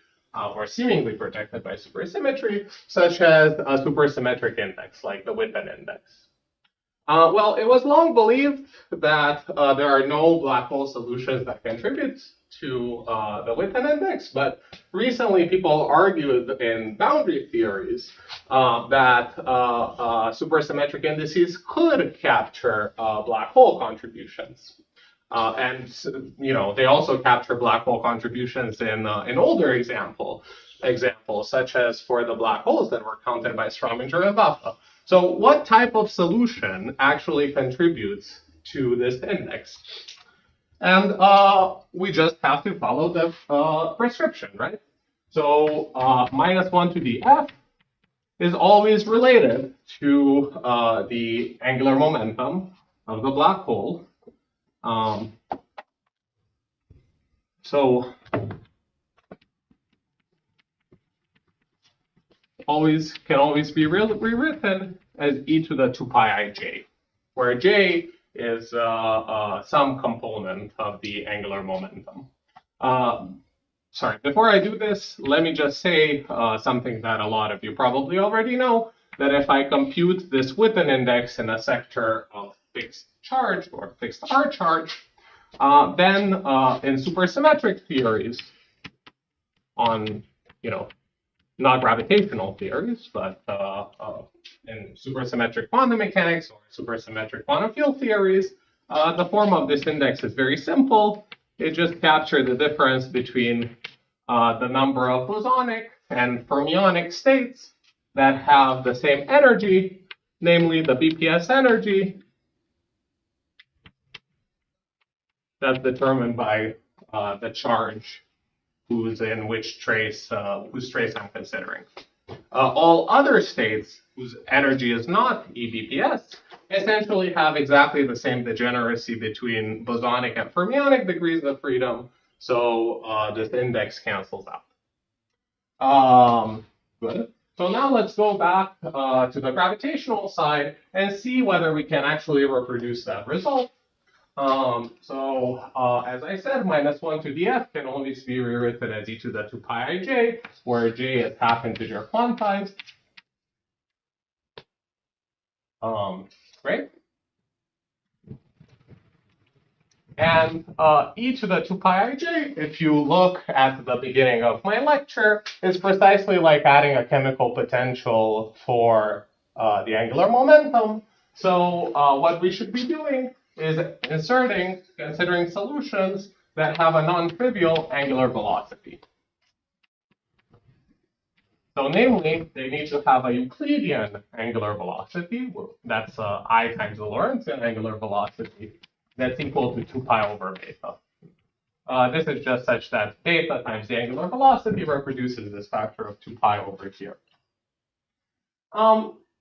or seemingly protected by supersymmetry, such as a supersymmetric index like the Witten index? Well, it was long believed that there are no black hole solutions that contribute to the Witten index, but recently people argued in boundary theories that supersymmetric indices could capture black hole contributions. And they also capture black hole contributions in older examples, such as for the black holes that were counted by Schrödinger and Vafa. So what type of solution actually contributes to this index? And we just have to follow the prescription, right? So -1 to the f is always related to the angular momentum of the black hole. So can always be rewritten as e to the 2 pi ij, where j is some component of the angular momentum. Sorry, before I do this, let me just say something that a lot of you probably already know, that if I compute this Witten index in a sector of fixed charge or fixed R charge, then in supersymmetric theories on, not gravitational theories, but in supersymmetric quantum mechanics or supersymmetric quantum field theories, the form of this index is very simple. It just captures the difference between the number of bosonic and fermionic states that have the same energy, namely the BPS energy that's determined by the charge whose trace I'm considering. All other states whose energy is not eBPS essentially have exactly the same degeneracy between bosonic and fermionic degrees of freedom, so this index cancels out. Good. So now let's go back to the gravitational side and see whether we can actually reproduce that result. As I said, -1 to the f can always be rewritten as e to the 2 pi ij, where j is half integer quantized. Great. And e to the 2 pi ij, if you look at the beginning of my lecture, is precisely like adding a chemical potential for the angular momentum. So what we should be doing is considering solutions that have a non-trivial angular velocity. So namely, they need to have a Euclidean angular velocity, that's I times the Lorentzian angular velocity, that's equal to 2 pi over beta. This is just such that beta times the angular velocity reproduces this factor of 2 pi over here.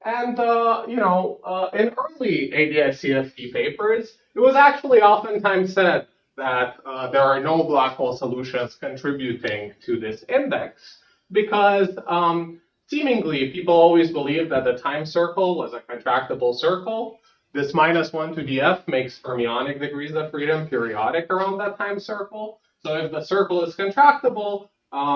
In early ADS-CFT papers, it was actually oftentimes said that there are no black hole solutions contributing to this index because seemingly, people always believed that the time circle was a contractible circle. This -1 to the f makes fermionic degrees of freedom periodic around that time circle. So if the circle is contractible,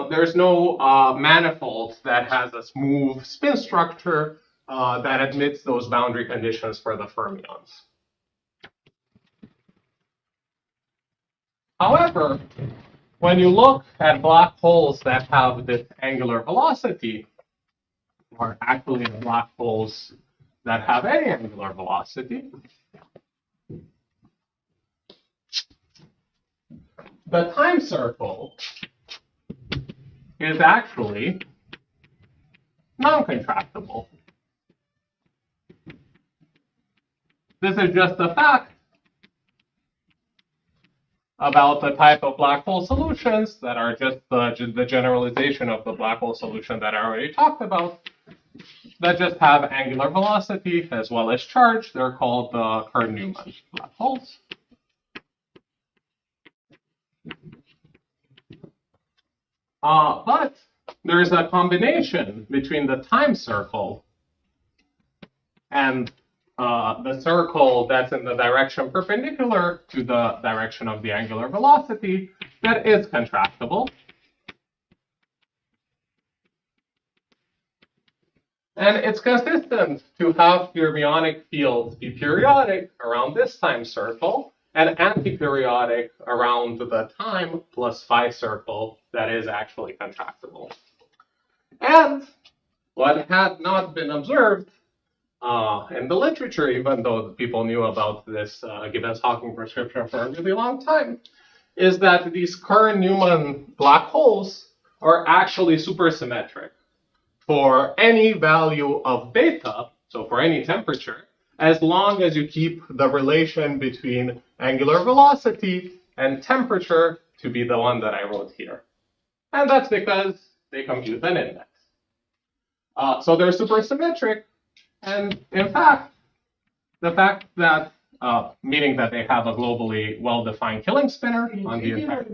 there's no manifold that has a smooth spin structure that admits those boundary conditions for the fermions. However, when you look at black holes that have this angular velocity, or actually black holes that have any angular velocity, the time circle is actually non-contractible. This is just a fact about the type of black hole solutions that are just the generalization of the black hole solution that I already talked about, that just have angular velocity as well as charge. They're called the Kerr-Newman black holes. But there's a combination between the time circle and the circle that's in the direction perpendicular to the direction of the angular velocity that is contractible. And it's consistent to have fermionic fields be periodic around this time circle and anti-periodic around the time plus phi circle that is actually contractible. And what had not been observed in the literature, even though people knew about this Gibbons-Hawking prescription for a really long time, is that these Kerr-Newman black holes are actually supersymmetric for any value of beta, so for any temperature, as long as you keep the relation between angular velocity and temperature to be the one that I wrote here. And that's because they compute an index. So they're supersymmetric, and in fact, the fact that, meaning that they have a globally well-defined killing spinner on the entire,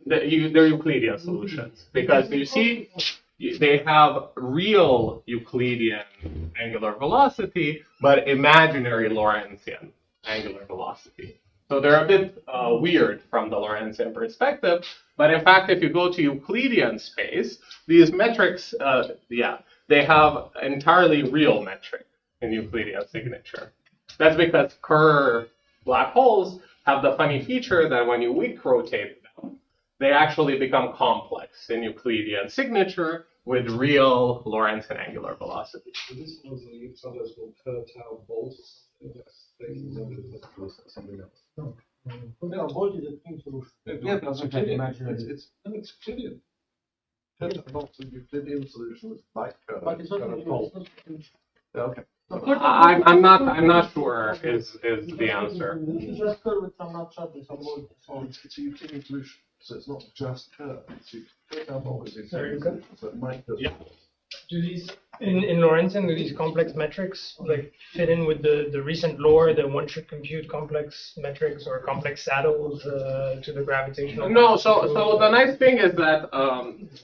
they're Euclidean solutions, because you see, they have real Euclidean angular velocity, but imaginary Lorentzian angular velocity. So they're a bit weird from the Lorentzian perspective, but in fact, if you go to Euclidean space, these metrics, they have entirely real metric in Euclidean signature. That's because Kerr black holes have the funny feature that when you weak rotate them, they actually become complex in Euclidean signature with real Lorentzian angular velocity. So this was sometimes called Kerr-Tau Bolt or something else. No, volt is a thin solution. Yeah, that's Euclidean. It's Euclidean. Kerr-Tau Bolt is a Euclidean solution with like But it's not kind of it's bolt. not- Yeah, okay. I'm not sure is the answer. This is just curve with some upshot and some volt. It's a Euclidean solution, so it's not just Kerr. Kerr-Tau Bolt is a Euclidean solution, so it might just. Yeah. Do these in Lorentzian, do these complex metrics like fit in with the recent lore that one should compute complex metrics or complex saddles to the gravitational? No, so the nice thing is that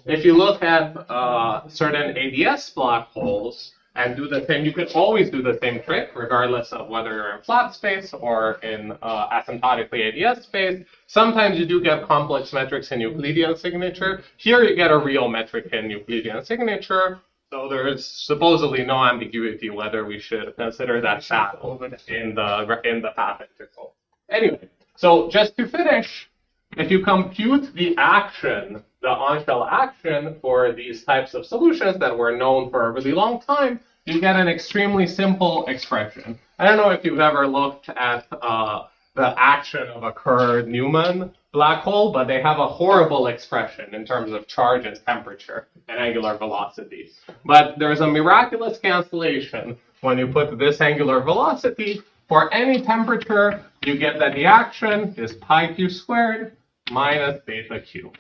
if you look at certain ADS black holes and do the same, you can always do the same trick regardless of whether you're in flat space or in asymptotically ADS space. Sometimes you do get complex metrics in Euclidean signature. Here you get a real metric in Euclidean signature. So there is supposedly no ambiguity whether we should consider that saddle in the path integral. Anyway, so just to finish, if you compute the action, the on-shell action for these types of solutions that were known for a really long time, you get an extremely simple expression. I don't know if you've ever looked at the action of a Kerr-Newman black hole, but they have a horrible expression in terms of charge and temperature and angular velocity. But there's a miraculous cancellation when you put this angular velocity. For any temperature, you get that the action is pi q squared minus beta q.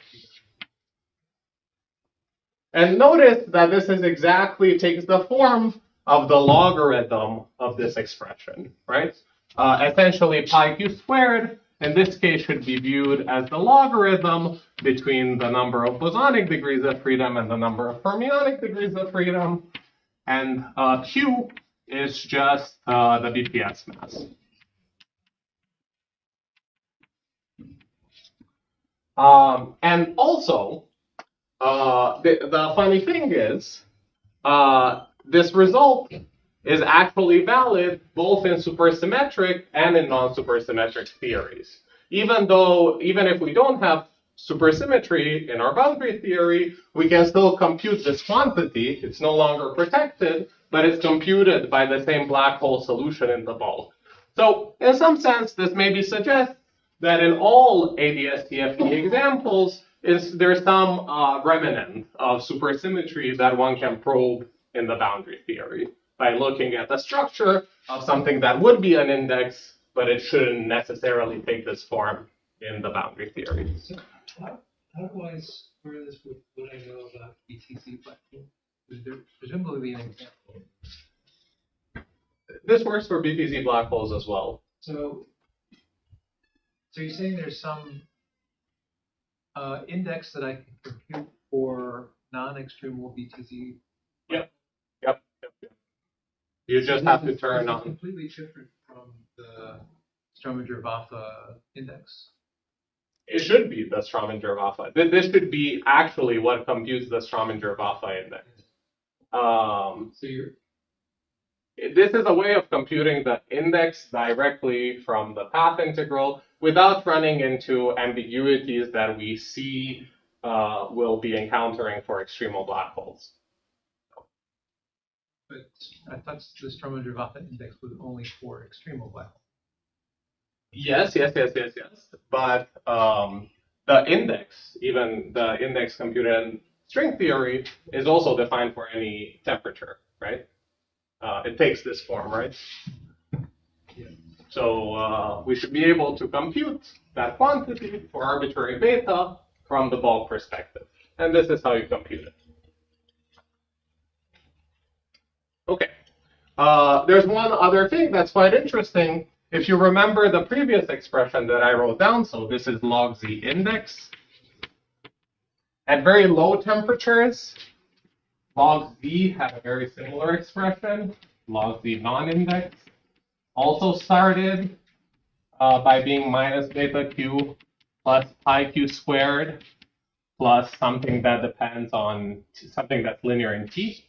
And notice that this is exactly takes the form of the logarithm of this expression, right? Essentially, pi q squared in this case should be viewed as the logarithm between the number of bosonic degrees of freedom and the number of fermionic degrees of freedom. And Q is just the BPS mass. And also, the funny thing is, this result is actually valid both in supersymmetric and in non-supersymmetric theories. Even if we don't have supersymmetry in our boundary theory, we can still compute this quantity. It's no longer protected, but it's computed by the same black hole solution in the bulk. So in some sense, this maybe suggests that in all ADS-TFT examples, there's some remnant of supersymmetry that one can probe in the boundary theory by looking at the structure of something that would be an index, but it shouldn't necessarily take this form in the boundary theory. How do I square this with what I know about BTC platform? There presumably be an example. This works for BTC black holes as well. So you're saying there's some index that I can compute for non-extremal BTC? Yep. You just have to turn on. Completely different from the Strominger-Vafa index. It should be the Strominger-Vafa. This should be actually what computes the Strominger-Vafa index. This is a way of computing the index directly from the path integral without running into ambiguities that we see we'll be encountering for extremal black holes. But I thought the Strominger-Vafa index was only for extremal black holes. Yes. But the index, even the index computed in string theory, is also defined for any temperature, right? It takes this form, right? Yeah. So we should be able to compute that quantity for arbitrary beta from the bulk perspective. And this is how you compute it. Okay. There's one other thing that's quite interesting. If you remember the previous expression that I wrote down, so this is log Z index. At very low temperatures, log Z had a very similar expression, log Z non-index. Also started by being minus beta Q plus pi Q squared plus something that depends on something that's linear in T.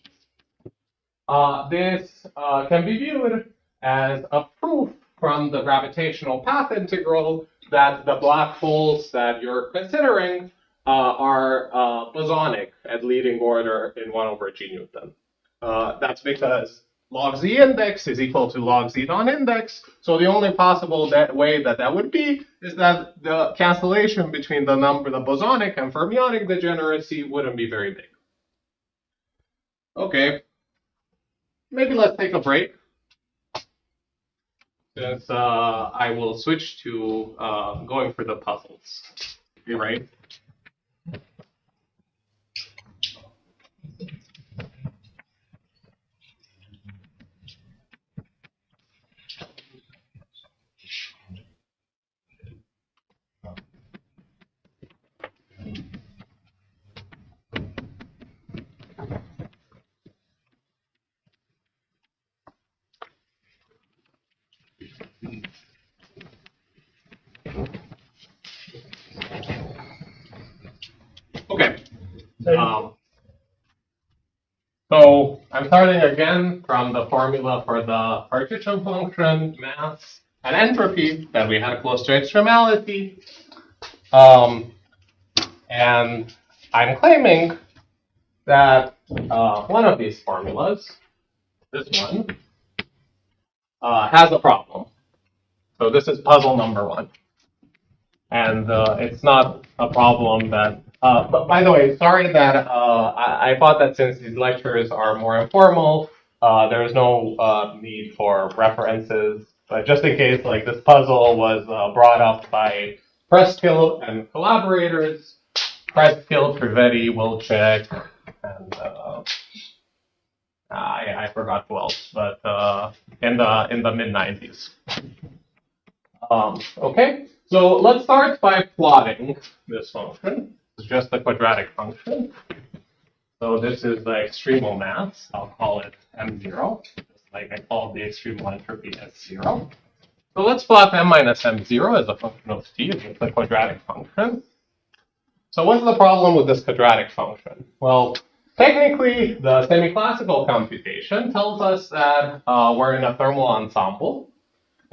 This can be viewed as a proof from the gravitational path integral that the black holes that you're considering are bosonic at leading order in 1 over G Newton. That's because log Z index is equal to log Z non-index. So the only possible way that would be is that the cancellation between the bosonic and fermionic degeneracy wouldn't be very big. Okay. Maybe let's take a break, since I will switch to going for the puzzles. You right? Okay. So I'm starting again from the formula for the partition function, mass, and entropy that we had close to extremality. And I'm claiming that one of these formulas, this one, has a problem. So this is puzzle number 1. And it's not a problem that, but by the way, sorry that I thought that since these lectures are more informal, there is no need for references. But just in case, like this puzzle was brought up by Preskill and collaborators, Preskill, Trivetti, Wilczek, and I forgot who else, but in the mid-90s. Okay. So let's start by plotting this function. It's just a quadratic function. So this is the extremal mass. I'll call it M0, just like I called the extremal entropy S0. So let's plot M minus M0 as a function of t. It's a quadratic function. So what's the problem with this quadratic function? Well, technically, the semi-classical computation tells us that we're in a thermal ensemble.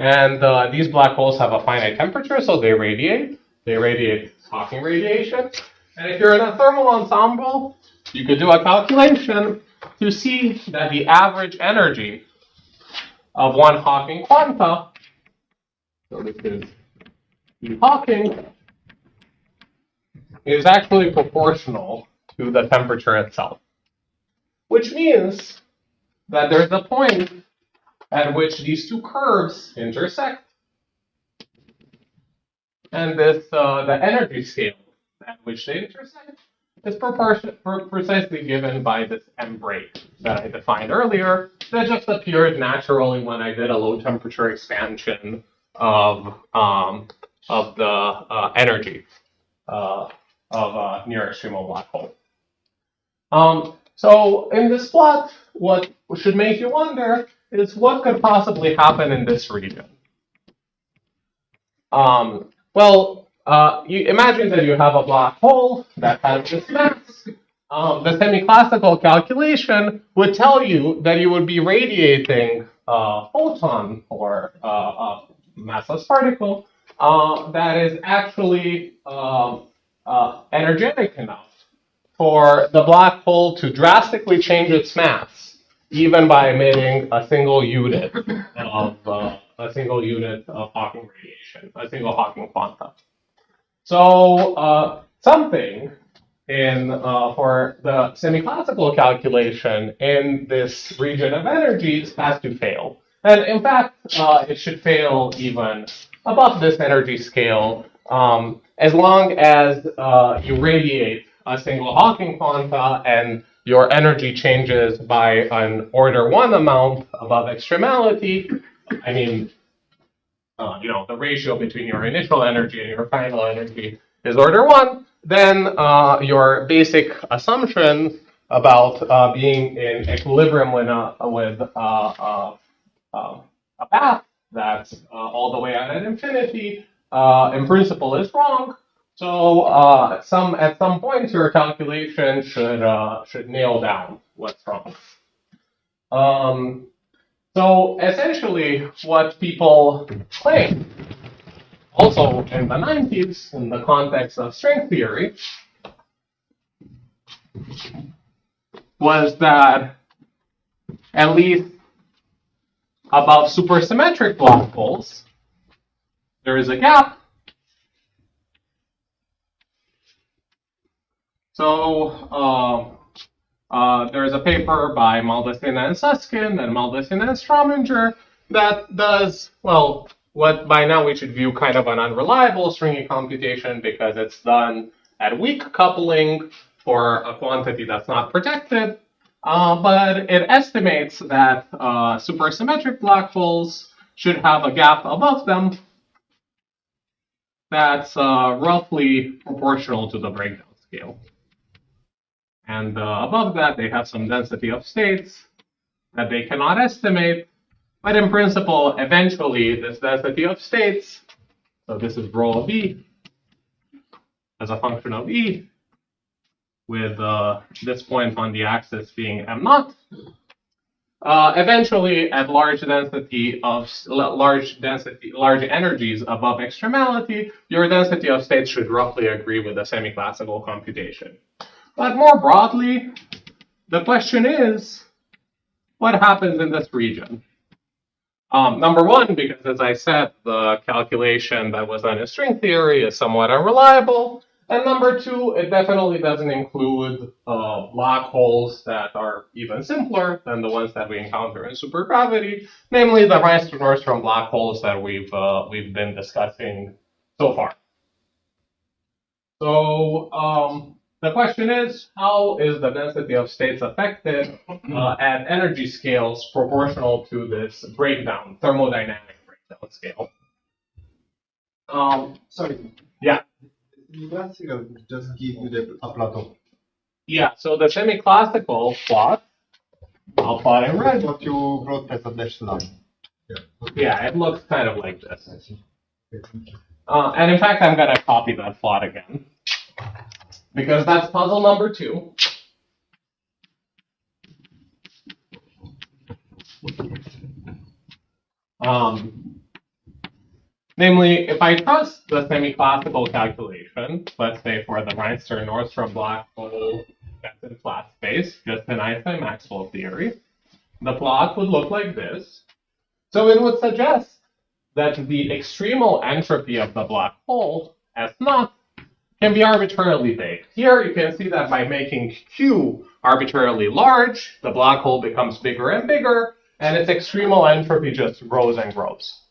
And these black holes have a finite temperature, so they radiate. They radiate Hawking radiation. And if you're in a thermal ensemble, you could do a calculation to see that the average energy of one Hawking quanta, so this is E Hawking, is actually proportional to the temperature itself. Which means that there's a point at which these two curves intersect. And this, the energy scale at which they intersect is precisely given by this M break that I defined earlier, that just appeared naturally when I did a low temperature expansion of the energy of a near extremal black hole. So in this plot, what should make you wonder is what could possibly happen in this region. You imagine that you have a black hole that has this mass. The semi-classical calculation would tell you that you would be radiating a photon or a massless particle that is actually energetic enough for the black hole to drastically change its mass, even by emitting a single unit of Hawking radiation, a single Hawking quanta. So something for the semi-classical calculation in this region of energies has to fail. And in fact, it should fail even above this energy scale, as long as you radiate a single Hawking quanta and your energy changes by an order 1 amount above extremality. I mean, the ratio between your initial energy and your final energy is order 1, then your basic assumption about being in equilibrium with a path that's all the way out at infinity, in principle, is wrong. So at some point, your calculation should nail down what's wrong. So essentially, what people claim, also in the 90s, in the context of string theory, was that at least above supersymmetric black holes, there is a gap. So there is a paper by Maldacena and Susskind and Maldacena and Strominger that does, well, what by now we should view kind of an unreliable stringy computation because it's done at weak coupling for a quantity that's not protected. But it estimates that supersymmetric black holes should have a gap above them that's roughly proportional to the breakdown scale. And above that, they have some density of states that they cannot estimate. But in principle, eventually, this density of states, so this is rho of E as a function of E, with this point on the axis being m naught. Eventually, at large energies above extremality, your density of states should roughly agree with the semi-classical computation. But more broadly, the question is, what happens in this region? Number one, because as I said, the calculation that was done in string theory is somewhat unreliable. And number two, it definitely doesn't include black holes that are even simpler than the ones that we encounter in supergravity, namely the Reinstein-Nordstrom black holes that we've been discussing so far. So the question is, how is the density of states affected at energy scales proportional to this breakdown, thermodynamic breakdown scale? Sorry. Yeah. The classical just give you a plot of Yeah, so the semi-classical plot, I'll plot in red. what you wrote as a dashed line. Yeah, it looks kind of like this. And in fact, I'm going to copy that plot again, because that's puzzle number 2. Namely, if I trust the semi-classical calculation, let's say for the Reinster-Nordstrom black hole that's in flat space, just in Einstein-Maxwell theory, the plot would look like this. So it would suggest that the extremal entropy of the black hole, S naught, can be arbitrarily big. Here you can see that by making Q arbitrarily large, the black hole becomes bigger and bigger, and its extremal entropy just grows and grows.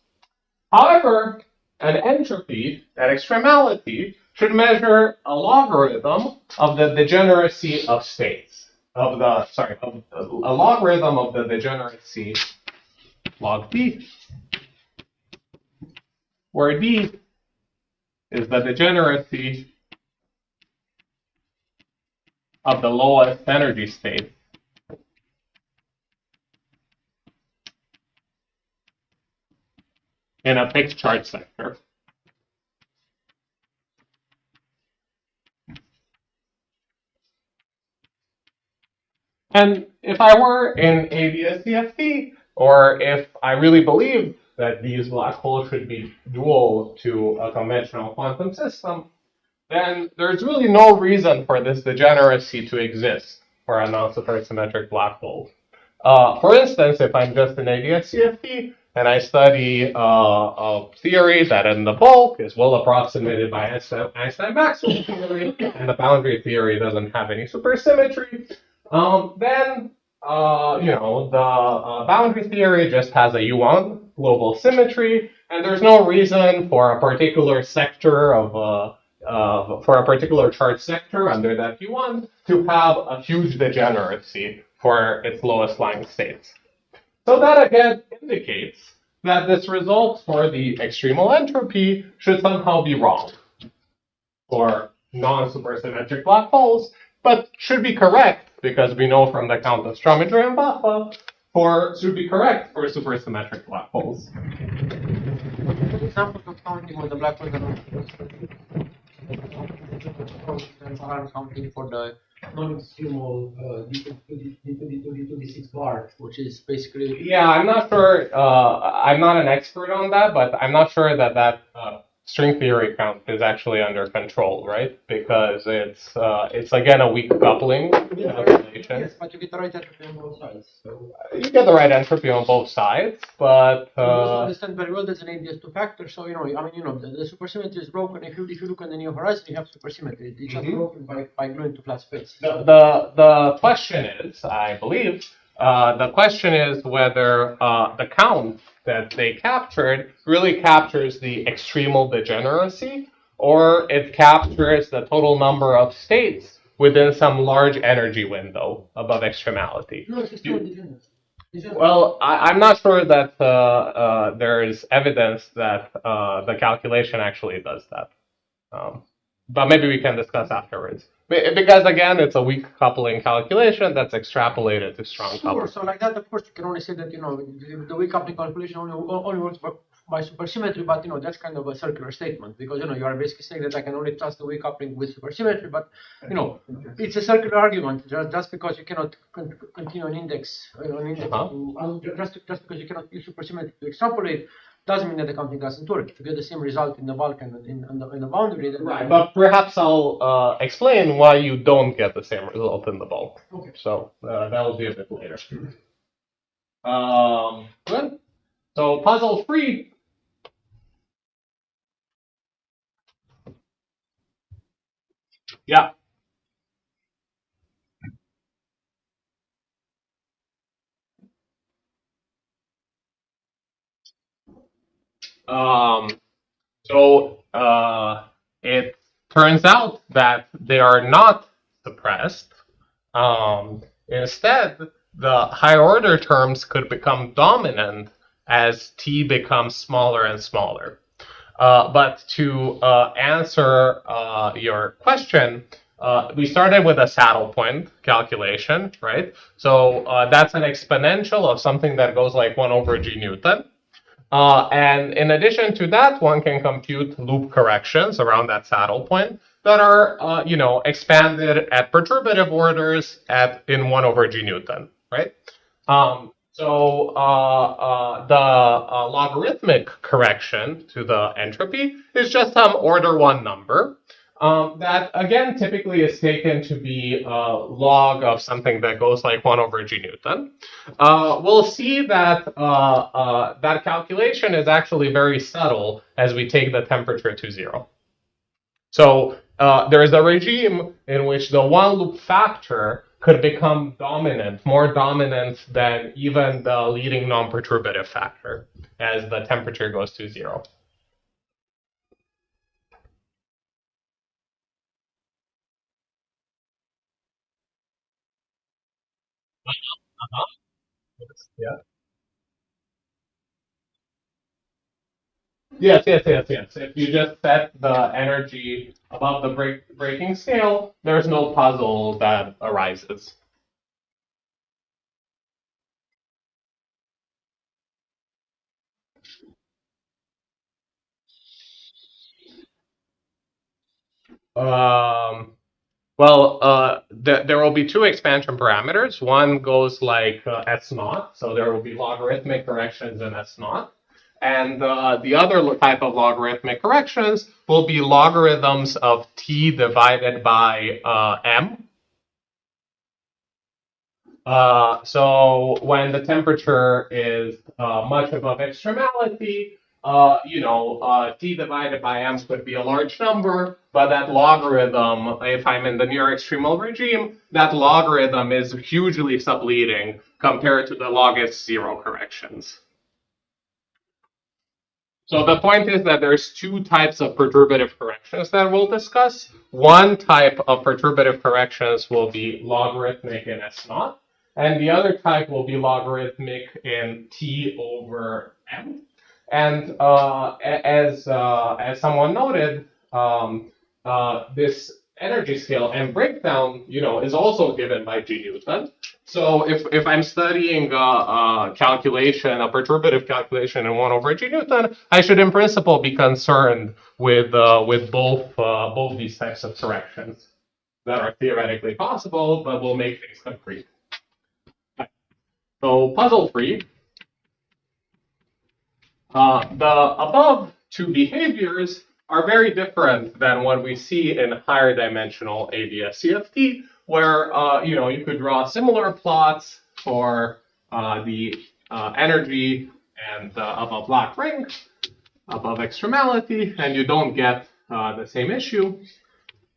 However, an entropy, an extremality, should measure a logarithm of the degeneracy of states. A logarithm of the degeneracy log d, where d is the degeneracy of the lowest energy state in a fixed charge sector. And if I were in IPhT-TV, or if I really believe that these black holes should be dual to a conventional quantum system, then there's really no reason for this degeneracy to exist for a non-supersymmetric black hole. For instance, if I'm just an IPhT-TV and I study a theory that in the bulk is well approximated by Einstein-Maxwell theory, and the boundary theory doesn't have any supersymmetry, then the boundary theory just has a U1 global symmetry, and there's no reason for a particular sector of for a particular charge sector under that U1 to have a huge degeneracy for its lowest lying states. So that again indicates that this result for the extremal entropy should somehow be wrong for non-supersymmetric black holes, but should be correct because we know from the count of Strominger and Baffa should be correct for supersymmetric black holes. Examples of counting with the black hole are counting for the non-extremal D2D6 bar, which is basically. Yeah, I'm not sure. I'm not an expert on that, but I'm not sure that string theory count is actually under control, right? Because it's again a weak coupling calculation. Yes, but you get the right entropy on both sides. So. You get the right entropy on both sides, but you also understand very well there's an ADS2 factor. So the supersymmetry is broken. If you look on the New Horizon, you have supersymmetry. It's just broken by going to flat space. The question is, I believe, the question is whether the count that they captured really captures the extremal degeneracy, or it captures the total number of states within some large energy window above extremality. No, it's still degenerate. Well, I'm not sure that there is evidence that the calculation actually does that. But maybe we can discuss afterwards. Because again, it's a weak coupling calculation that's extrapolated to strong coupling. Sure. So like that, of course, you can only say that the weak coupling calculation only works by supersymmetry, but that's kind of a circular statement because you are basically saying that I can only trust the weak coupling with supersymmetry, but it's a circular argument. Just because you cannot continue an index, just because you cannot use supersymmetry to extrapolate. Doesn't mean that the counting doesn't work. If you get the same result in the bulk and in the boundary, then right. But perhaps I'll explain why you don't get the same result in the bulk. Okay. So that will be a bit later. Good. So puzzle 3. Yeah. It turns out that they are not suppressed. Instead, the higher order terms could become dominant as t becomes smaller and smaller. But to answer your question, we started with a saddle point calculation, right? So that's an exponential of something that goes like 1 over g Newton. And in addition to that, one can compute loop corrections around that saddle point that are, expanded at perturbative orders in 1 over g Newton, right? So the logarithmic correction to the entropy is just some order 1 number. That again typically is taken to be log of something that goes like 1 over g Newton. We'll see that that calculation is actually very subtle as we take the temperature to 0. So there is a regime in which the one loop factor could become dominant, more dominant than even the leading non-perturbative factor as the temperature goes to 0. Yeah. Yes. If you just set the energy above the breaking scale, there's no puzzle that arises. There will be 2 expansion parameters. One goes like S naught, so there will be logarithmic corrections in S naught. And the other type of logarithmic corrections will be logarithms of t divided by m. So when the temperature is much above extremality, t divided by m could be a large number, but that logarithm, if I'm in the near extremal regime, that logarithm is hugely subleading compared to the log S0 corrections. So the point is that there's 2 types of perturbative corrections that we'll discuss. One type of perturbative corrections will be logarithmic in S naught, and the other type will be logarithmic in t over m. And as someone noted, this energy scale and breakdown, is also given by g Newton. So if I'm studying a perturbative calculation in 1 over g Newton, I should in principle be concerned with both these types of corrections that are theoretically possible, but will make things concrete. So puzzle free. The above 2 behaviors are very different than what we see in higher dimensional ADS-CFT, where you could draw similar plots for the energy and of a black ring above extremality, and you don't get the same issue.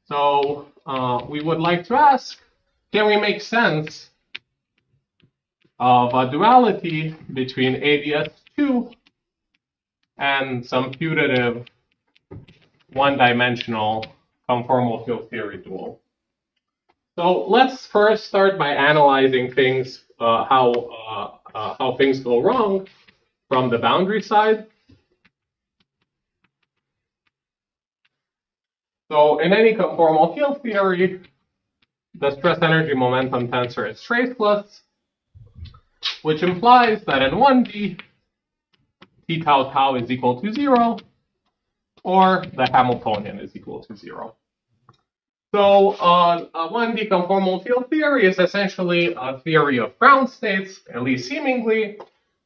So we would like to ask, can we make sense of a duality between ADS2 and some putative one-dimensional conformal field theory dual? So let's first start by analyzing things, how things go wrong from the boundary side. So in any conformal field theory, the stress energy momentum tensor is traceless, which implies that in 1D, T tau tau is equal to 0, or the Hamiltonian is equal to 0. So a 1D conformal field theory is essentially a theory of ground states, at least seemingly.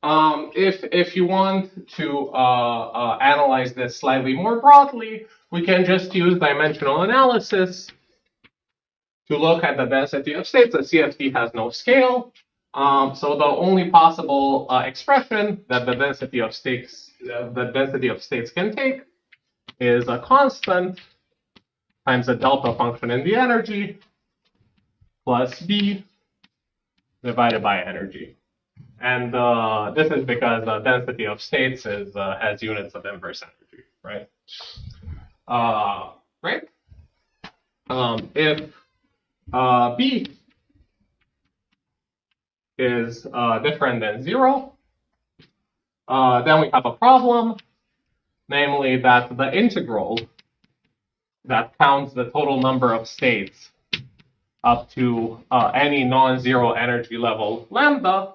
If you want to analyze this slightly more broadly, we can just use dimensional analysis to look at the density of states. The CFT has no scale. So the only possible expression that the density of states can take is a constant times the delta function in the energy plus B divided by energy. And this is because the density of states has units of inverse energy, right? Right? If B is different than 0, then we have a problem namely that the integral that counts the total number of states up to any non-zero energy level lambda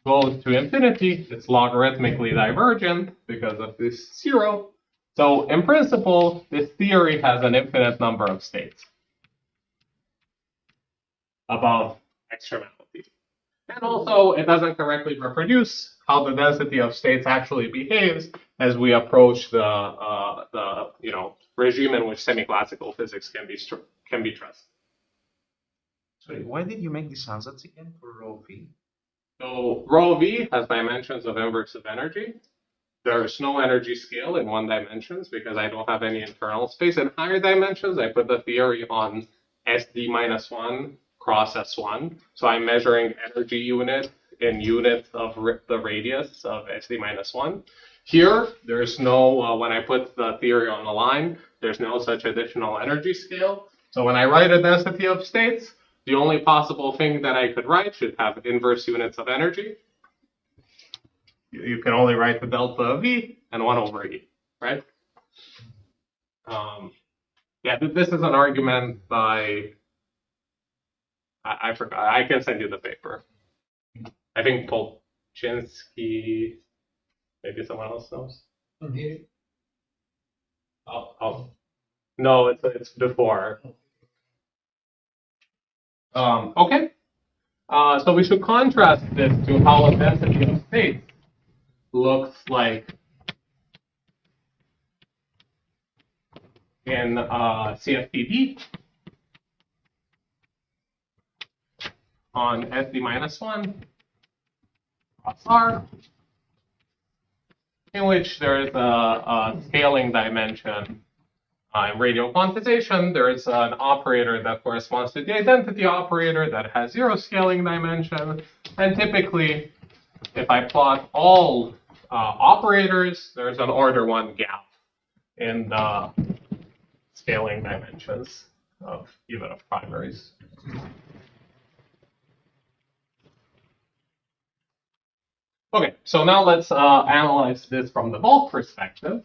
goes to infinity. It's logarithmically divergent because of this zero. So in principle, this theory has an infinite number of states above extremality. And also, it doesn't correctly reproduce how the density of states actually behaves as we approach the regime in which semi-classical physics can be trusted. Sorry, why did you make these ansatz again for rho v? So rho v has dimensions of inversive energy. There's no energy scale in 1 dimensions because I don't have any internal space. In higher dimensions, I put the theory on SD minus 1 cross S1. So I'm measuring energy unit in units of the radius of SD minus 1. Here, there's no, when I put the theory on the line, there's no such additional energy scale. So when I write a density of states, the only possible thing that I could write should have inverse units of energy. You can only write the delta of E and 1 over E, right? Yeah, this is an argument by, I forgot, I can send you the paper. I think Polchinski, maybe someone else knows. Oh, no, it's before. Okay. So we should contrast this to how a density of states looks like in CFTD on SD minus 1 cross R, in which there is a scaling dimension. In radial quantization, there is an operator that corresponds to the identity operator that has 0 scaling dimension. And typically, if I plot all operators, there's an order 1 gap in the scaling dimensions of even of primaries. Okay, so now let's analyze this from the bulk perspective.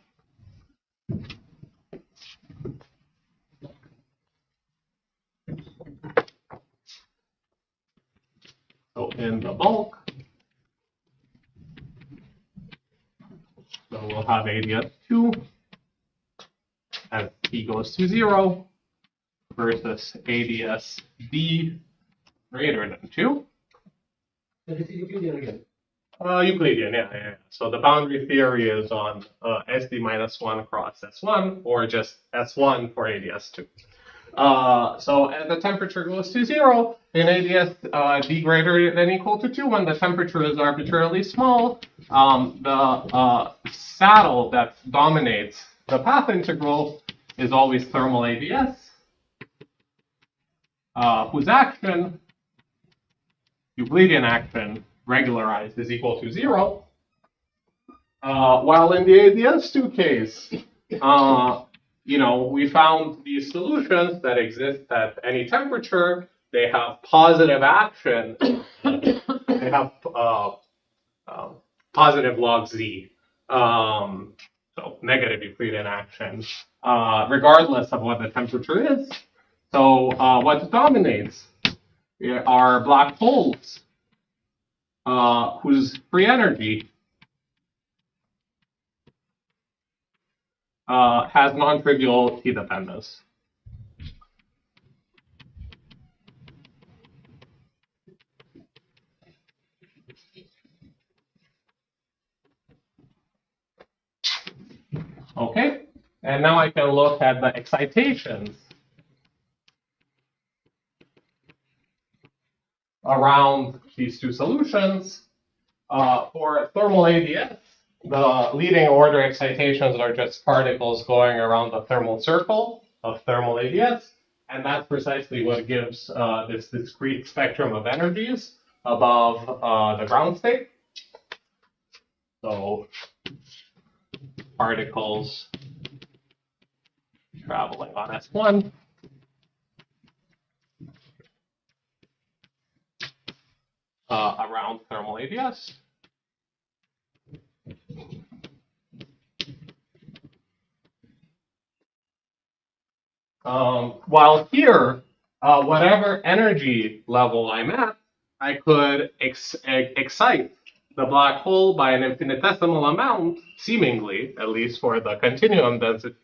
So in the bulk, so we'll have ADS2 as t goes to 0 versus ADS-B greater than 2. This is Euclidean again. Euclidean, yeah. So the boundary theory is on SD minus 1 cross S1, or just S1 for ADS2. So as the temperature goes to 0, in ADS D greater than equal to 2, when the temperature is arbitrarily small, the saddle that dominates the path integral is always thermal ADS, whose action, Euclidean action, regularized is equal to 0. While in the ADS2 case, we found these solutions that exist at any temperature. They have positive action. They have positive log z, so negative Euclidean action, regardless of what the temperature is. So what dominates are black holes whose free energy has non-trivial T dependence. Okay, and now I can look at the excitations around these two solutions. For thermal ADS, the leading order excitations are just particles going around the thermal circle of thermal ADS, and that's precisely what gives this discrete spectrum of energies above the ground state. So particles traveling on S1. Around thermal ADS. while here, whatever energy level I'm at, I could excite the black hole by an infinitesimal amount, seemingly, at least for the continuum density,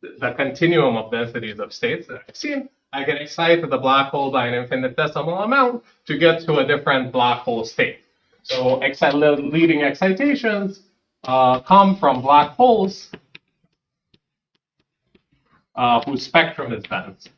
the continuum of densities of states that I've seen. I can excite the black hole by an infinitesimal amount to get to a different black hole state. So leading excitations come from black holes whose spectrum is dense.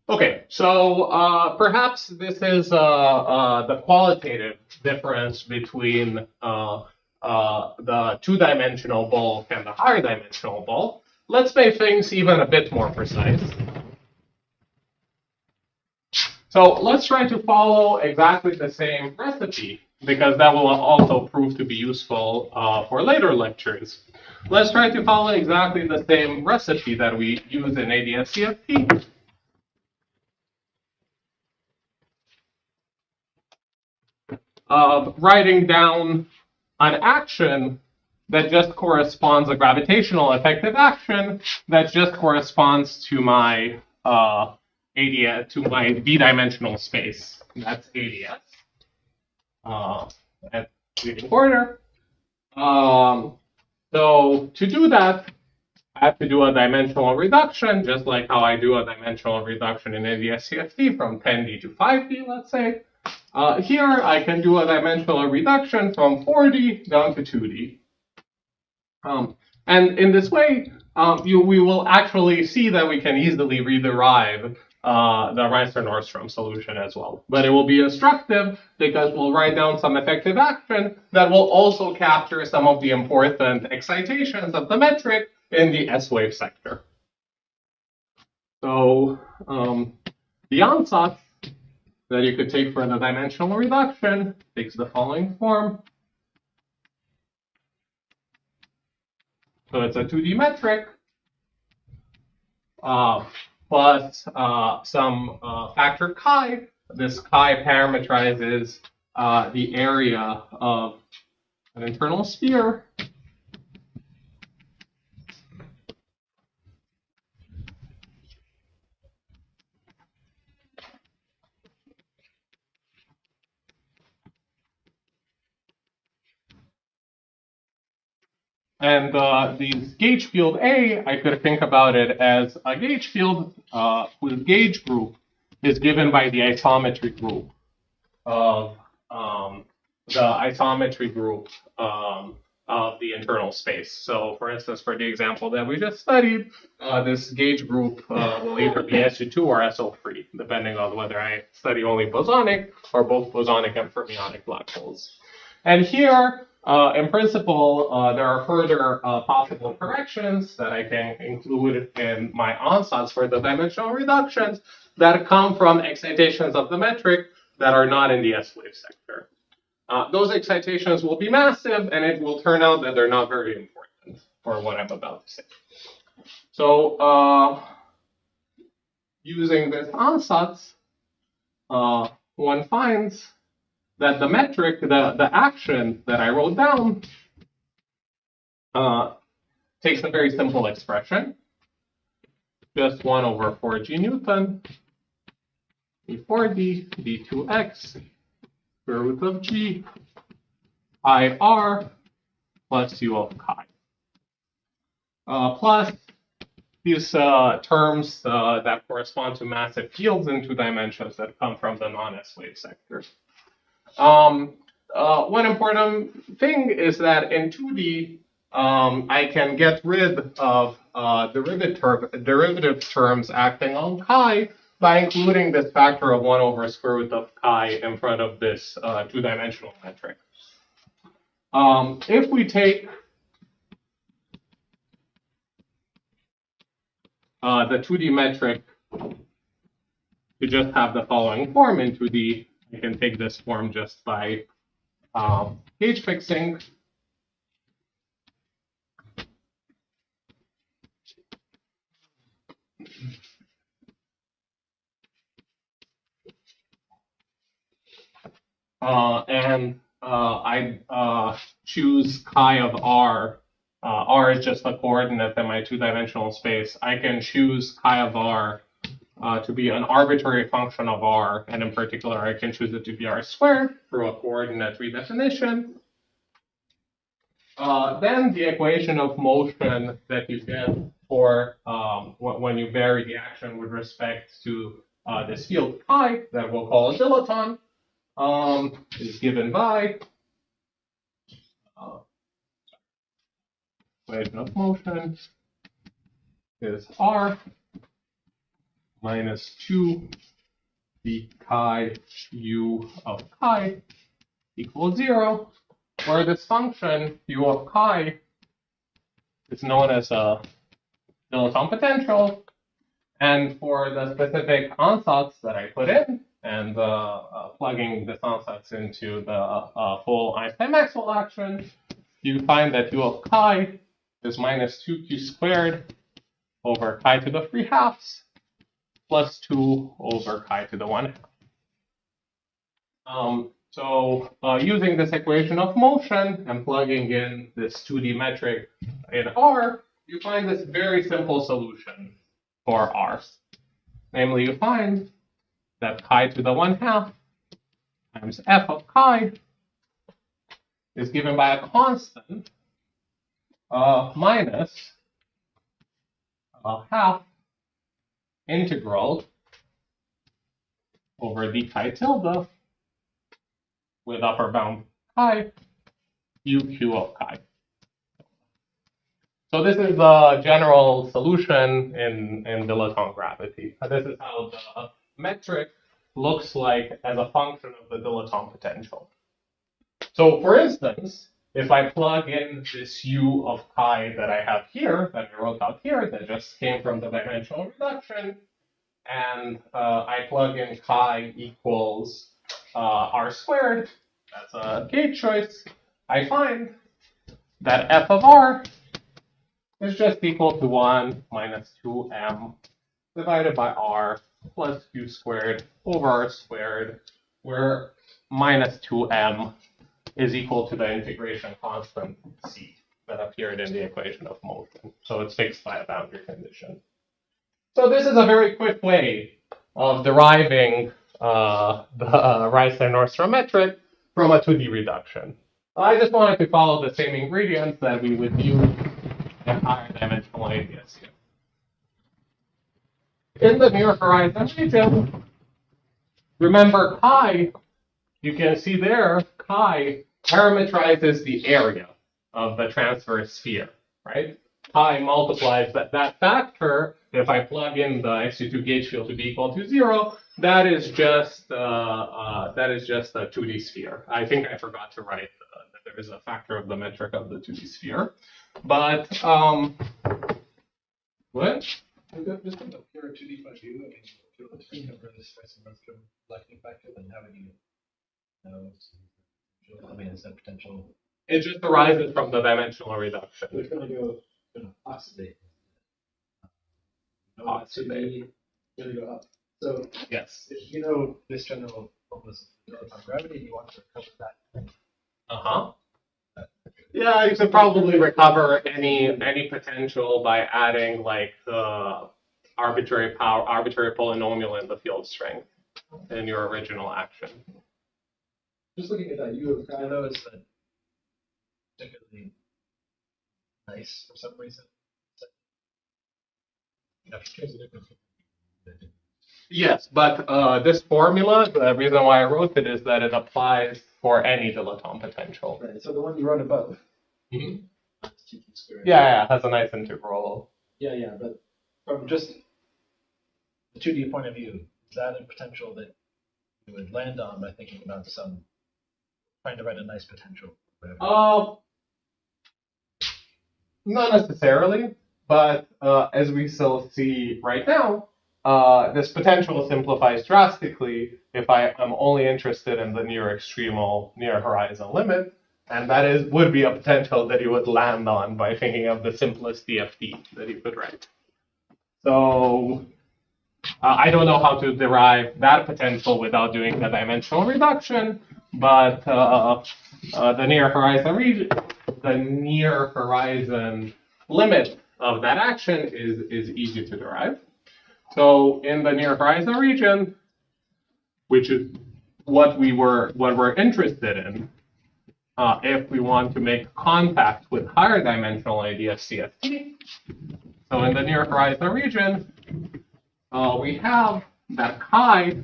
Okay, so perhaps this is the qualitative difference between the two-dimensional bulk and the higher dimensional bulk. Let's make things even a bit more precise. So let's try to follow exactly the same recipe, because that will also prove to be useful for later lectures. Let's try to follow exactly the same recipe that we use in ADS-CFT. Of writing down an action that just corresponds, a gravitational effective action that just corresponds to my to my b-dimensional space. That's ADS at leading order. So to do that, I have to do a dimensional reduction, just like how I do a dimensional reduction in ADS-CFT from 10D to 5D, let's say. Here, I can do a dimensional reduction from 4D down to 2D. And in this way, we will actually see that we can easily rederive the Reinster-Nordström solution as well. But it will be instructive because we'll write down some effective action that will also capture some of the important excitations of the metric in the S-wave sector. So the ansatz that you could take for the dimensional reduction takes the following form. So it's a 2D metric plus some factor chi. This chi parameterizes the area of an internal sphere. And the gauge field A, I could think about it as a gauge field whose gauge group is given by the isometry group of of the internal space. So, for instance, for the example that we just studied, this gauge group will either be SU2 or SO3, depending on whether I study only bosonic or both bosonic and fermionic black holes. And here, in principle, there are further possible corrections that I can include in my ansatz for the dimensional reductions that come from excitations of the metric that are not in the S-wave sector. Those excitations will be massive, and it will turn out that they're not very important for what I'm about to say. So, using this ansatz, one finds that the metric, the action that I wrote down, takes a very simple expression, just 1 over 4g Newton, d4d, d2x, square root of g, I r, plus u of chi. Plus these terms that correspond to massive fields in 2 dimensions that come from the non-S-wave sector. One important thing is that in 2D, I can get rid of derivative terms acting on chi by including this factor of 1 over square root of chi in front of this 2-dimensional metric. If we take the 2D metric to just have the following form in 2D, I can take this form just by gauge fixing. and I choose chi of r. R is just the coordinate in my two-dimensional space. I can choose chi of r to be an arbitrary function of r, and in particular, I can choose it to be r squared through a coordinate redefinition. Then the equation of motion that you get for when you vary the action with respect to this field chi that we'll call a dilaton is given by equation of motion is r minus 2 the chi u of chi equals 0, where this function u of chi is known as a dilaton potential, and for the specific ansatz that I put in, and plugging this ansatz into the full Einstein-Maxwell action, you find that u of chi is minus 2q squared over chi to the 3/2 plus 2 over chi to the 1/2. So using this equation of motion and plugging in this 2D metric in R, you find this very simple solution for R. Namely, you find that chi to the 1/2 times f of chi is given by a constant minus a half integral over d chi tilde with upper bound chi uq of chi. So this is the general solution in dilaton gravity. This is how the metric looks like as a function of the dilaton potential. So for instance, if I plug in this u of chi that I have here, that I wrote out here, that just came from the dimensional reduction, and I plug in chi equals r squared, that's a gauge choice, I find that f of r is just equal to 1 minus 2m divided by r plus q squared over r squared, where minus 2m is equal to the integration constant c that appeared in the equation of motion. So it's fixed by a boundary condition. So this is a very quick way of deriving the Reinstein-Nordstrom metric from a 2D reduction. I just wanted to follow the same ingredients that we would use in higher dimensional ABS here. In the near horizon region, remember chi, you can see there, chi parametrizes the area of the transverse sphere, right? Chi multiplies that factor. If I plug in the XU2 gauge field to be equal to 0, that is just a 2D sphere. I think I forgot to write that there is a factor of the metric of the 2D sphere. But what? Just from a pure 2D point of view, I mean, if you think of really stress and Nordstrom collecting factor, then how would you know? I mean, is that potential? It just arises from the dimensional reduction. It's going to go oxidate. Oxidate. Going to go up. So Yes. if you know this general formula of gravity, you want to recover that. Yeah, you could probably recover any potential by adding like the arbitrary polynomial in the field strength in your original action. Just looking at that U of chi, though, is that particularly nice for some reason. Yes, but this formula, the reason why I wrote it is that it applies for any dilaton potential. Right. So the one you wrote above. Mm-hmm. That's 2q squared. Yeah, it has a nice integral. Yeah, but from just the 2D point of view, is that a potential that you would land on by thinking about trying to write a nice potential? Not necessarily, but as we still see right now, this potential simplifies drastically if I am only interested in the near extremal, near horizon limit, and that would be a potential that you would land on by thinking of the simplest DFT that you could write. So I don't know how to derive that potential without doing the dimensional reduction, but the near horizon limit of that action is easy to derive. So in the near horizon region, which is what we're interested in, if we want to make contact with higher dimensional ADS CFT. So in the near horizon region, we have that chi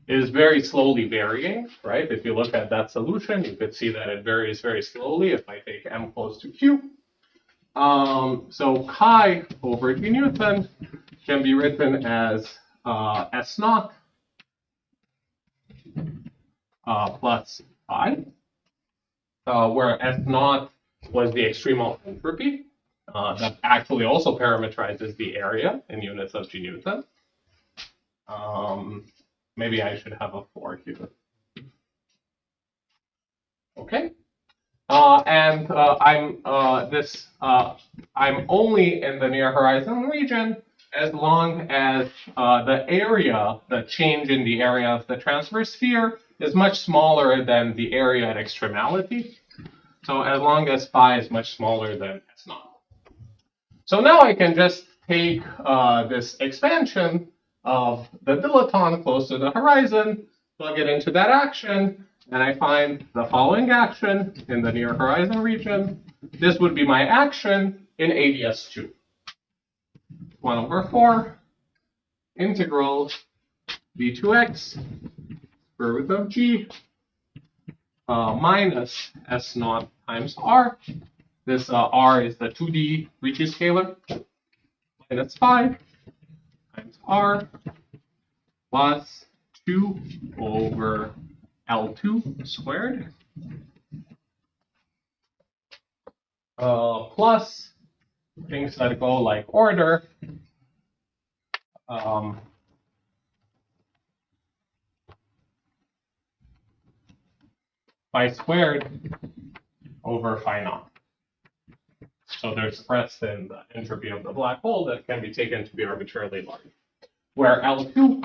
is very slowly varying, right? If you look at that solution, you could see that it varies very slowly if I take m close to q. So chi over g Newton can be written as S naught plus phi, where S naught was the extremal entropy that actually also parameterizes the area in units of g Newton. Maybe I should have a 4 here. Okay. I'm only in the near horizon region as long as the area, the change in the area of the transverse sphere, is much smaller than the area at extremality. So as long as phi is much smaller than S naught. So now I can just take this expansion of the dilaton close to the horizon, plug it into that action, and I find the following action in the near horizon region. This would be my action in ADS2. 1 over 4 integral v2x square root of g minus S naught times r. This r is the 2D Ricci scalar, minus 5 times r plus 2 over L2 squared plus things that go like order phi squared over phi naught. So they're expressed in the entropy of the black hole that can be taken to be arbitrarily large, where L2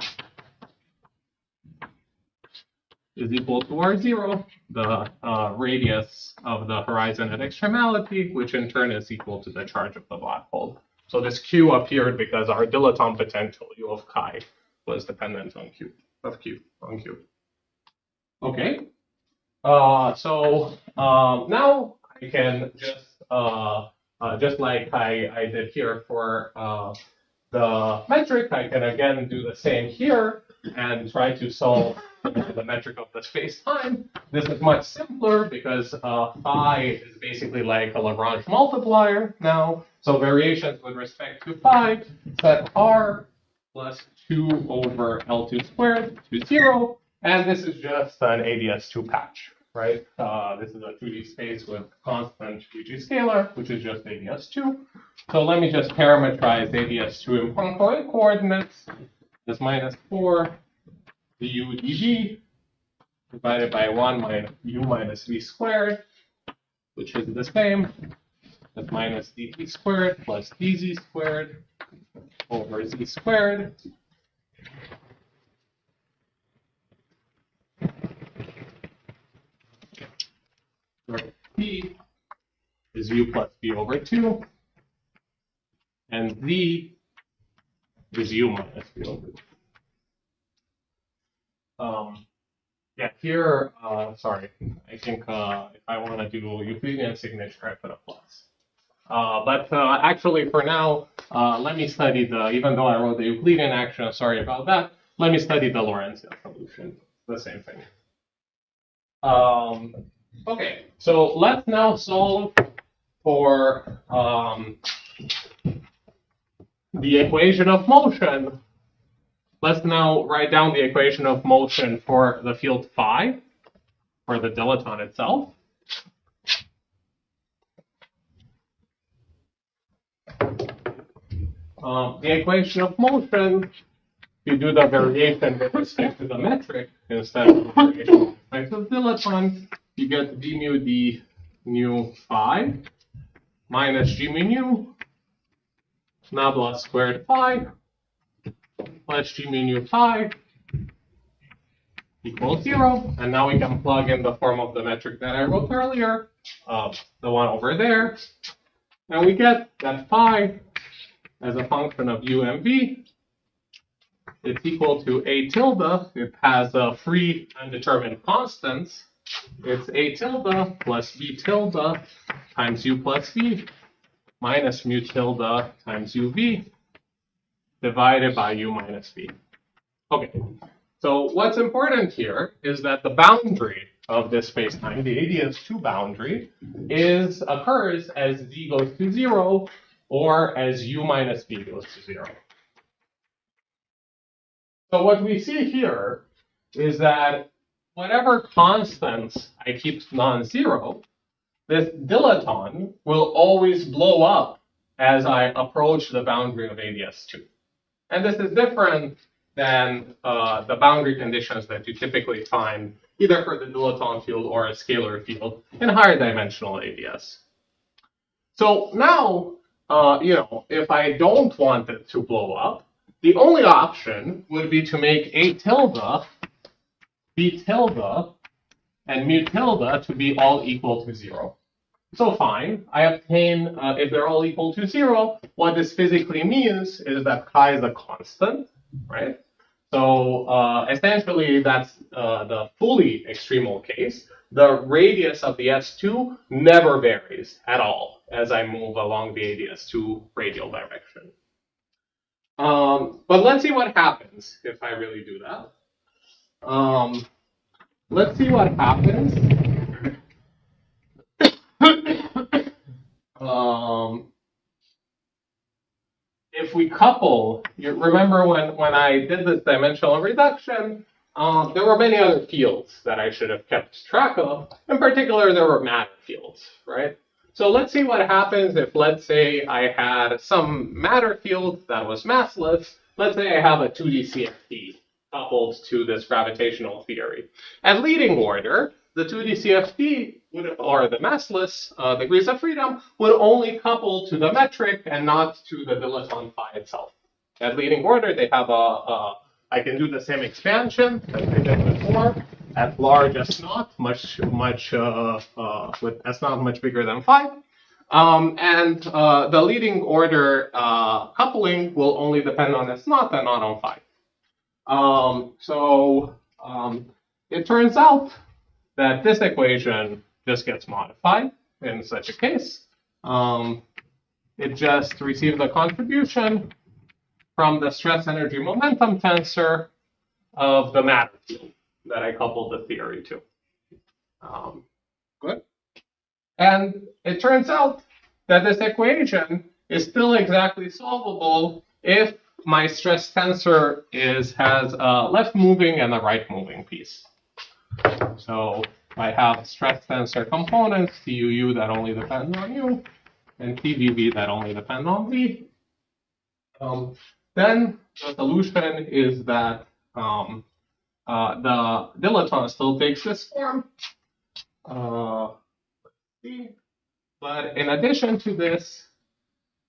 is equal to R0, the radius of the horizon at extremality, which in turn is equal to the charge of the black hole. So this Q appeared because our dilaton potential, U of chi, was dependent on Q. Okay. So now I can just like I did here for the metric, I can again do the same here and try to solve the metric of the space-time. This is much simpler because phi is basically like a Lagrange multiplier now. So variations with respect to phi set r plus 2 over L2 squared to 0. And this is just an ADS2 patch, right? This is a 2D space with constant Ricci scalar, which is just ADS2. So let me just parameterize ADS2 in point coordinates. This minus 4 du dv divided by 1 minus u minus v squared, which is the same as minus dv squared plus dz squared over z squared. Where p is u plus v over 2, and z is u minus v over 2. Yeah, here, sorry, I think if I want to do Euclidean signature, I put a plus. But actually, for now, let me study even though I wrote the Euclidean action, sorry about that, let me study the Lorentzian solution, the same thing. Okay, so let's now solve for the equation of motion. Let's now write down the equation of motion for the field phi, for the dilaton itself. The equation of motion, you do the variation with respect to the metric instead of the variation with respect to the dilaton, you get d mu d nu phi minus g mu nu nabla squared phi plus g mu nu phi equals 0. And now we can plug in the form of the metric that I wrote earlier, the one over there. And we get that phi as a function of u and v. It's equal to a tilde. It has free undetermined constants. It's a tilde plus b tilde times u plus v minus mu tilde times uv divided by u minus v. Okay, so what's important here is that the boundary of this spacetime, the ADS2 boundary, occurs as z goes to 0 or as u minus v goes to 0. So what we see here is that whatever constants I keep non-zero, this dilaton will always blow up as I approach the boundary of ADS2. And this is different than the boundary conditions that you typically find either for the dilaton field or a scalar field in higher dimensional ADS. So now, if I don't want it to blow up, the only option would be to make a tilde, b tilde, and mu tilde to be all equal to 0. So fine, I obtain, if they're all equal to 0, what this physically means is that chi is a constant, right? So essentially, that's the fully extremal case. The radius of the S2 never varies at all as I move along the ADS2 radial direction. But let's see what happens if I really do that. Let's see what happens. If we couple, you remember when I did this dimensional reduction, there were many other fields that I should have kept track of. In particular, there were matter fields, right? So let's see what happens if, let's say, I had some matter field that was massless. Let's say I have a 2D CFT coupled to this gravitational theory. At leading order, the 2D CFT, or the massless degrees of freedom, would only couple to the metric and not to the dilaton phi itself. At leading order, they have I can do the same expansion as I did before at large S naught, with S naught much bigger than phi. And the leading order coupling will only depend on S naught and not on phi. It turns out that this equation just gets modified in such a case. It just receives a contribution from the stress energy momentum tensor of the matter field that I coupled the theory to. Good. And it turns out that this equation is still exactly solvable if my stress tensor has a left moving and a right moving piece. So I have stress tensor components, TUU that only depend on U, and TVV that only depend on V. Then the solution is that the dilaton still takes this form. But in addition to this,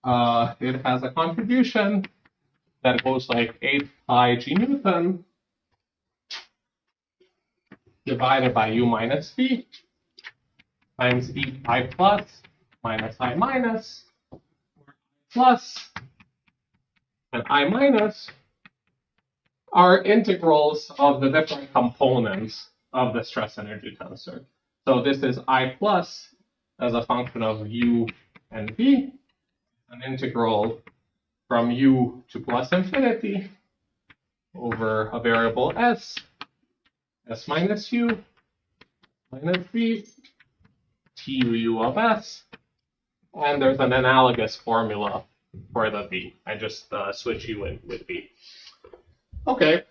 it has a contribution that goes like 8 pi g Newton divided by u minus v times e pi plus minus I minus plus and I minus are integrals of the different components of the stress energy tensor. So this is I plus as a function of u and v, an integral from u to plus infinity over a variable s minus u minus v, tu of s, and there's an analogous formula for the v. I just switch u in with v. Okay,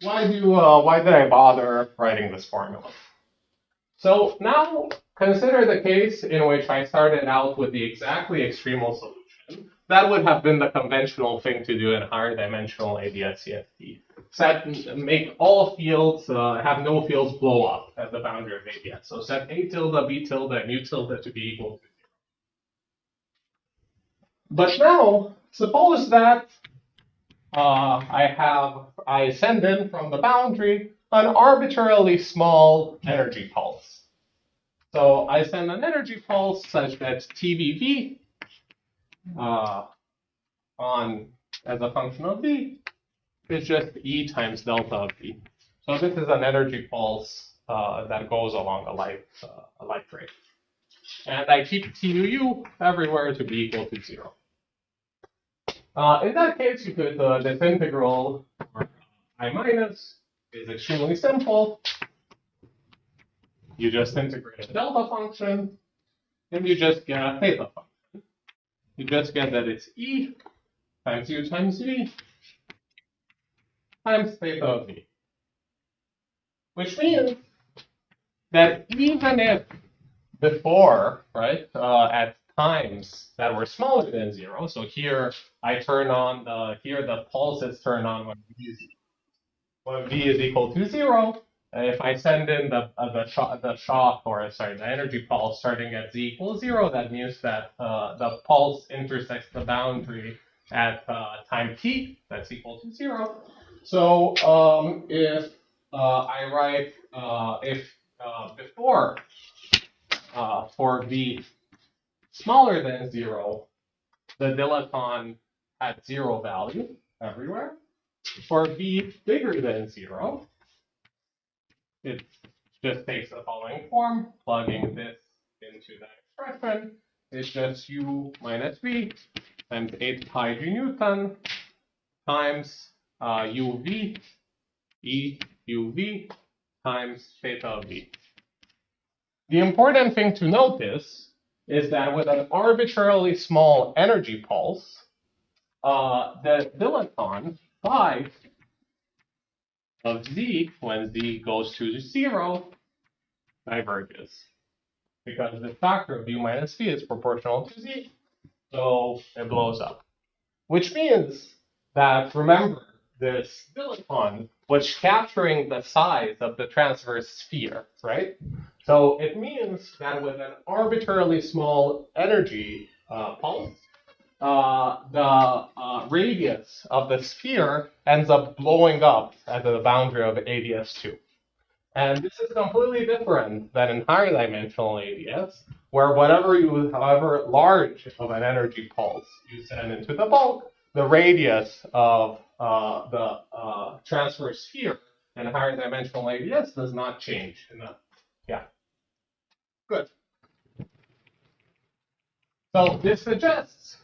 why did I bother writing this formula? So now consider the case in which I started out with the exactly extremal solution. That would have been the conventional thing to do in higher dimensional ADS-CFT. Make all fields, have no fields blow up at the boundary of ADS. So set A tilde, B tilde, and U tilde to be equal to 0. But now, suppose that I send in from the boundary an arbitrarily small energy pulse. So I send an energy pulse such that TVV on as a function of v is just E times delta of v. So this is an energy pulse that goes along a light rate. And I keep TUU everywhere to be equal to 0. In that case, you could, this integral, or I minus, is extremely simple. You just integrate a delta function, and you just get a theta function. You just get that it's E times U times V times theta of V. Which means that even if before, right, at times that were smaller than 0, so here I turn on, here the pulses turn on when V is equal to 0. If I send in the shock, or sorry, the energy pulse starting at z equals 0, that means that the pulse intersects the boundary at time t that's equal to 0. So if I write if before for v smaller than 0, the dilaton had 0 value everywhere. For v bigger than 0, it just takes the following form, plugging this into that expression. It's just u minus v times 8 pi g Newton times uv e uv times theta of v. The important thing to notice is that with an arbitrarily small energy pulse, the dilaton phi of z, when z goes to 0, diverges. Because the factor of u minus v is proportional to z, so it blows up. Which means that, remember, this dilaton was capturing the size of the transverse sphere, right? So it means that with an arbitrarily small energy pulse, the radius of the sphere ends up blowing up at the boundary of ADS2. And this is completely different than in higher dimensional ADS, where however large of an energy pulse you send into the bulk, the radius of the transverse sphere in higher dimensional ADS does not change enough. Yeah. Good. So this suggests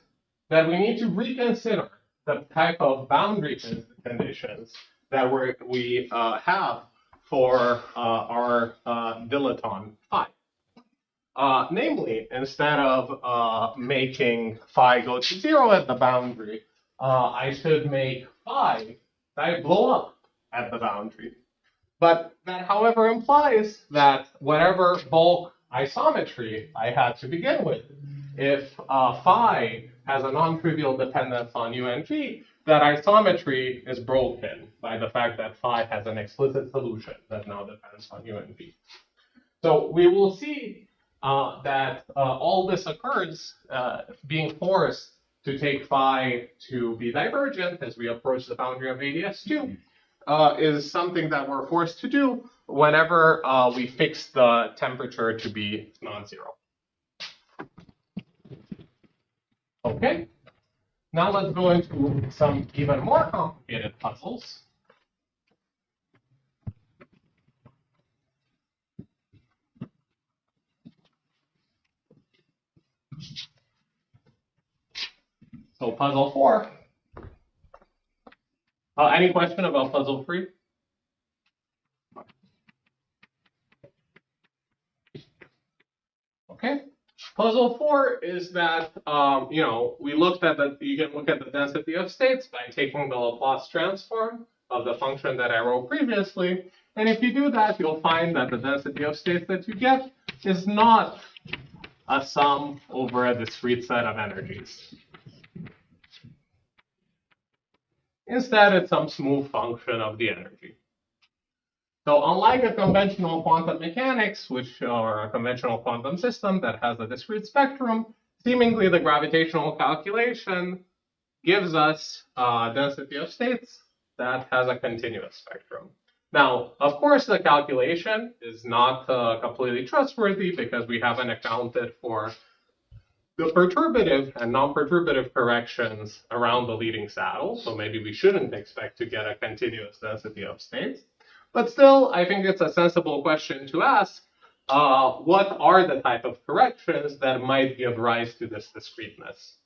that we need to reconsider the type of boundary conditions that we have for our dilaton phi. Namely, instead of making phi go to 0 at the boundary, I should make phi blow up at the boundary. But that, however, implies that whatever bulk isometry I had to begin with, if phi has a non-trivial dependence on u and v, that isometry is broken by the fact that phi has an explicit solution that now depends on u and v. So we will see that all this occurs being forced to take phi to be divergent as we approach the boundary of ADS2 is something that we're forced to do whenever we fix the temperature to be non-zero. Okay, now let's go into some even more complicated puzzles. So puzzle 4. Any question about puzzle 3? Okay. Puzzle 4 is that, we looked at you can look at the density of states by taking the Laplace transform of the function that I wrote previously. And if you do that, you'll find that the density of states that you get is not a sum over a discrete set of energies. Instead, it's some smooth function of the energy. So unlike a conventional quantum mechanics, or a conventional quantum system that has a discrete spectrum, seemingly the gravitational calculation gives us density of states that has a continuous spectrum. Now, of course, the calculation is not completely trustworthy because we haven't accounted for the perturbative and non-perturbative corrections around the leading saddle. So maybe we shouldn't expect to get a continuous density of states. But still, I think it's a sensible question to ask. What are the type of corrections that might give rise to this discreteness?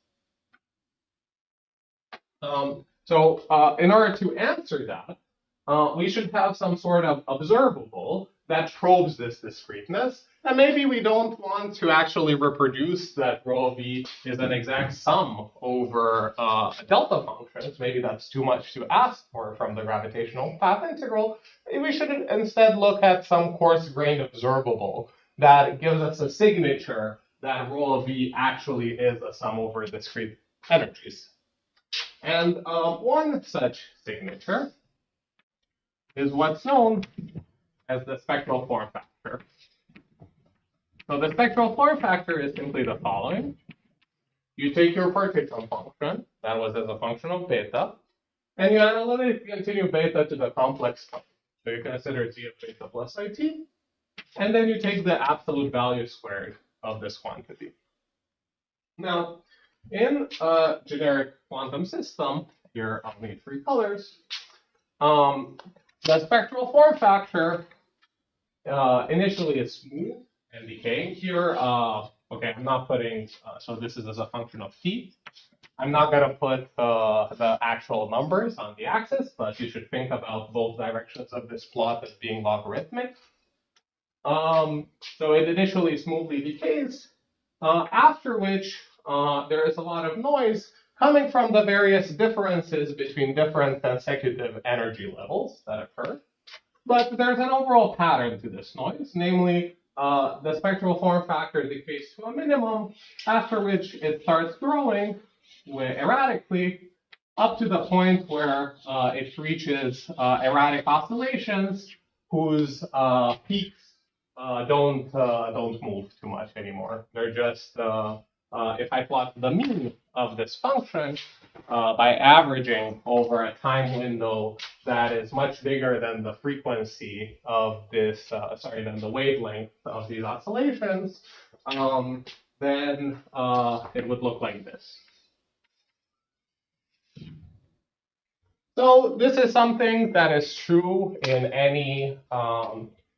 In order to answer that, we should have some sort of observable that probes this discreteness. And maybe we don't want to actually reproduce that rho of v is an exact sum over delta functions. Maybe that's too much to ask for from the gravitational path integral. We should instead look at some coarse-grained observable that gives us a signature that rho of v actually is a sum over discrete energies. And one such signature is what's known as the spectral form factor. So the spectral form factor is simply the following. You take your partition function, that was as a function of beta, and you analytically continue beta to the complex term. So you consider z of beta plus it, and then you take the absolute value squared of this quantity. Now, in a generic quantum system, here I'll need 3 colors, the spectral form factor initially is smooth and decaying. Here, okay, I'm not putting, so this is as a function of t. I'm not going to put the actual numbers on the axis, but you should think about both directions of this plot as being logarithmic. So it initially smoothly decays, after which there is a lot of noise coming from the various differences between different consecutive energy levels that occur. But there's an overall pattern to this noise, namely the spectral form factor decays to a minimum, after which it starts growing erratically up to the point where it reaches erratic oscillations whose peaks don't move too much anymore. They're just, if I plot the mean of this function by averaging over a time window that is much bigger than the frequency of this, than the wavelength of these oscillations, then it would look like this. So this is something that is true in any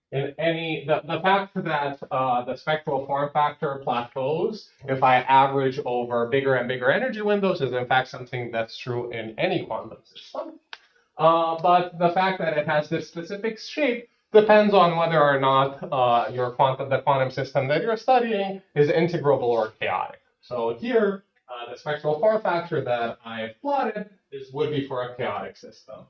the fact that the spectral form factor plateaus if I average over bigger and bigger energy windows is in fact something that's true in any quantum system. But the fact that it has this specific shape depends on whether or not the quantum system that you're studying is integrable or chaotic. So here, the spectral form factor that I've plotted would be for a chaotic system.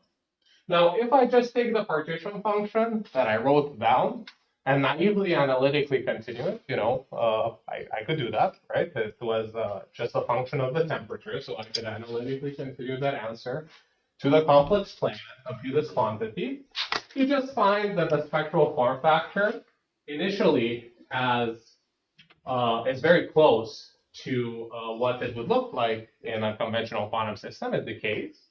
Now, if I just take the partition function that I wrote down and naively analytically continue it, I could do that, right? It was just a function of the temperature, so I could analytically continue that answer to the complex plane and compute this quantity. You just find that the spectral form factor initially is very close to what it would look like in a conventional quantum system. It decays.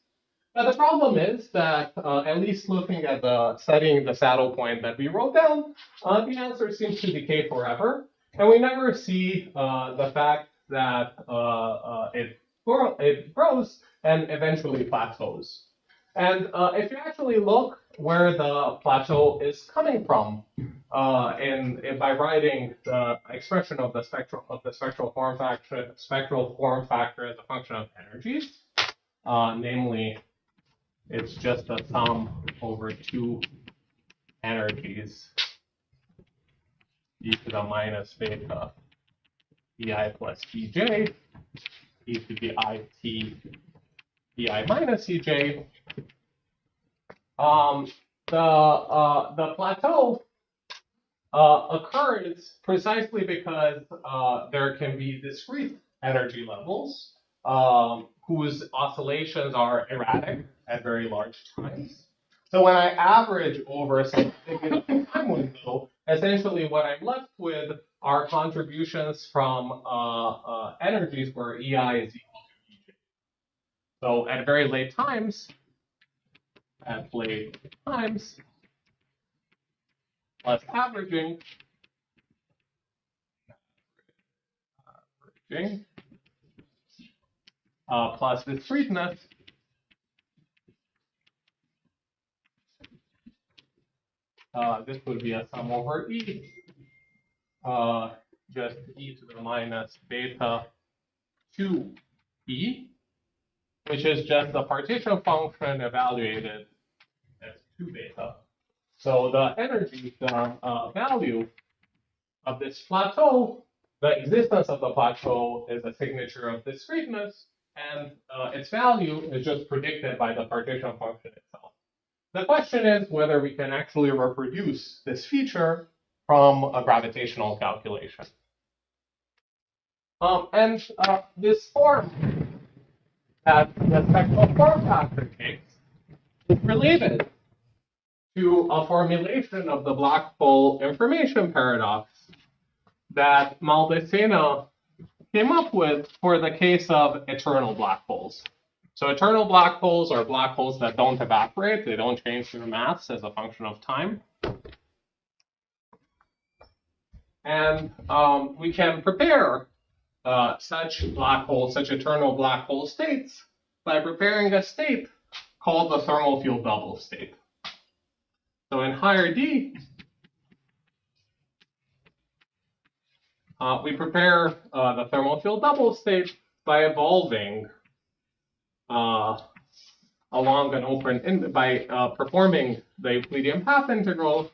Now, the problem is that, at least looking at studying the saddle point that we wrote down, the answer seems to decay forever. And we never see the fact that it grows and eventually plateaus. And if you actually look where the plateau is coming from, by writing the expression of the spectral form factor as a function of energies, namely, it's just a sum over 2 energies, e to the minus beta ei plus ej, e to the it ei minus ej. The plateau occurs precisely because there can be discrete energy levels whose oscillations are erratic at very large times. So when I average over some significant time window, essentially what I'm left with are contributions from energies where EI is equal to EJ. So at very late times, plus averaging, plus discreteness, this would be a sum over E, just e to the minus beta 2e, which is just the partition function evaluated as 2 beta. So the energy, the value of this plateau, the existence of the plateau is a signature of discreteness, and its value is just predicted by the partition function itself. The question is whether we can actually reproduce this feature from a gravitational calculation. This form that the spectral form factor takes is related to a formulation of the black hole information paradox that Maldacena came up with for the case of eternal black holes. So eternal black holes are black holes that don't evaporate, they don't change their mass as a function of time. And we can prepare such eternal black hole states by preparing a state called the thermal field double state. So in higher D, we prepare the thermal field double state by evolving along an open by performing the Euclidean path integral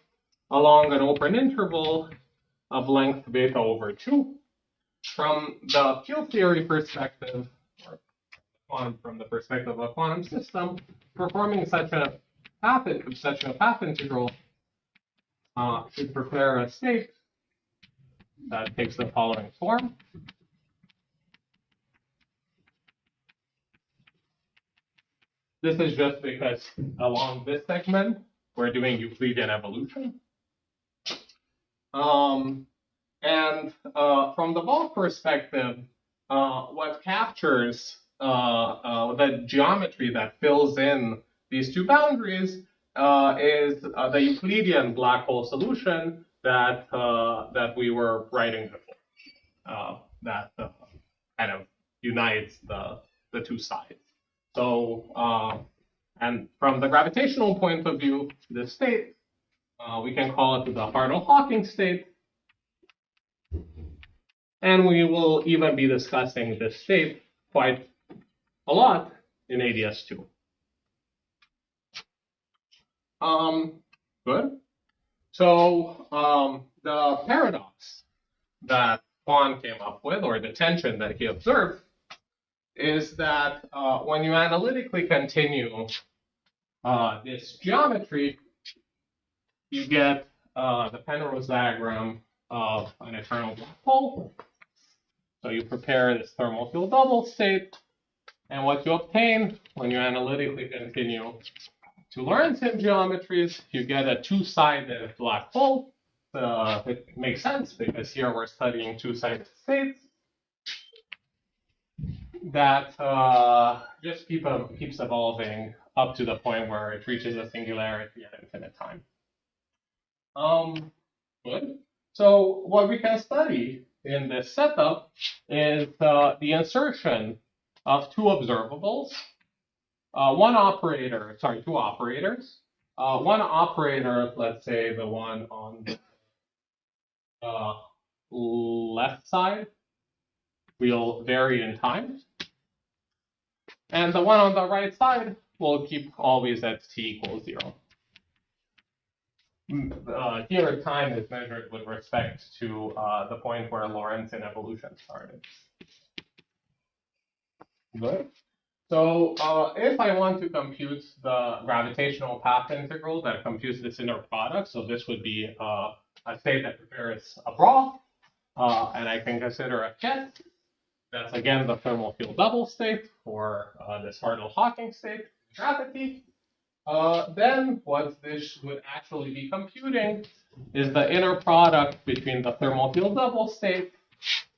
along an open interval of length beta over 2. From the field theory perspective, or from the perspective of a quantum system, performing such a path integral should prepare a state that takes the following form. This is just because along this segment, we're doing Euclidean evolution. And from the bulk perspective, what captures the geometry that fills in these two boundaries is the Euclidean black hole solution that we were writing before. That kind of unites the two sides. So, and from the gravitational point of view, this state, we can call it the Hartle-Hawking state. And we will even be discussing this state quite a lot in ADS2. Good. So the paradox that Quan came up with, or the tension that he observed, is that when you analytically continue this geometry, you get the Penrose diagram of an eternal black hole. So you prepare this thermal field double state, and what you obtain when you analytically continue to Lorentzian geometries, you get a two-sided black hole. It makes sense because here we're studying two-sided states that just keeps evolving up to the point where it reaches a singularity at infinite time. Good. So what we can study in this setup is the insertion of two observables, two operators. One operator, let's say the one on the left side, will vary in time. And the one on the right side will keep always at t equals 0. Here, time is measured with respect to the point where Lorentzian evolution started. Good. So if I want to compute the gravitational path integral that computes this inner product, so this would be a state that prepares a Bra, and I can consider a ket. That's again the thermal field double state, or this Hartle-Hawking state, gravity. Then what this would actually be computing is the inner product between the thermal field double state,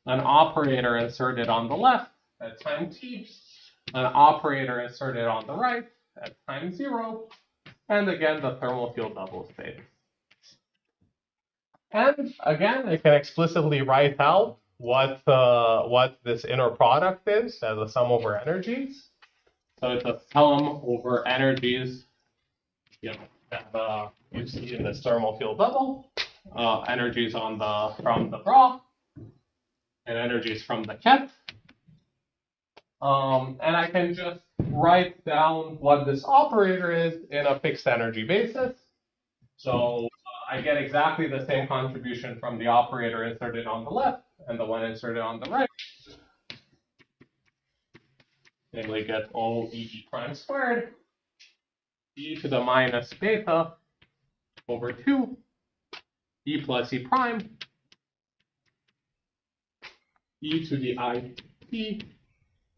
an operator inserted on the left at time t, an operator inserted on the right at time 0, and again the thermal field double states. And again, I can explicitly write out what this inner product is as a sum over energies. So it's a sum over energies, that you see in this thermal field double, energies from the bra, and energies from the ket. And I can just write down what this operator is in a fixed energy basis. So I get exactly the same contribution from the operator inserted on the left and the one inserted on the right. Namely, get OE prime squared e to the minus beta over 2 e plus e prime e to the I t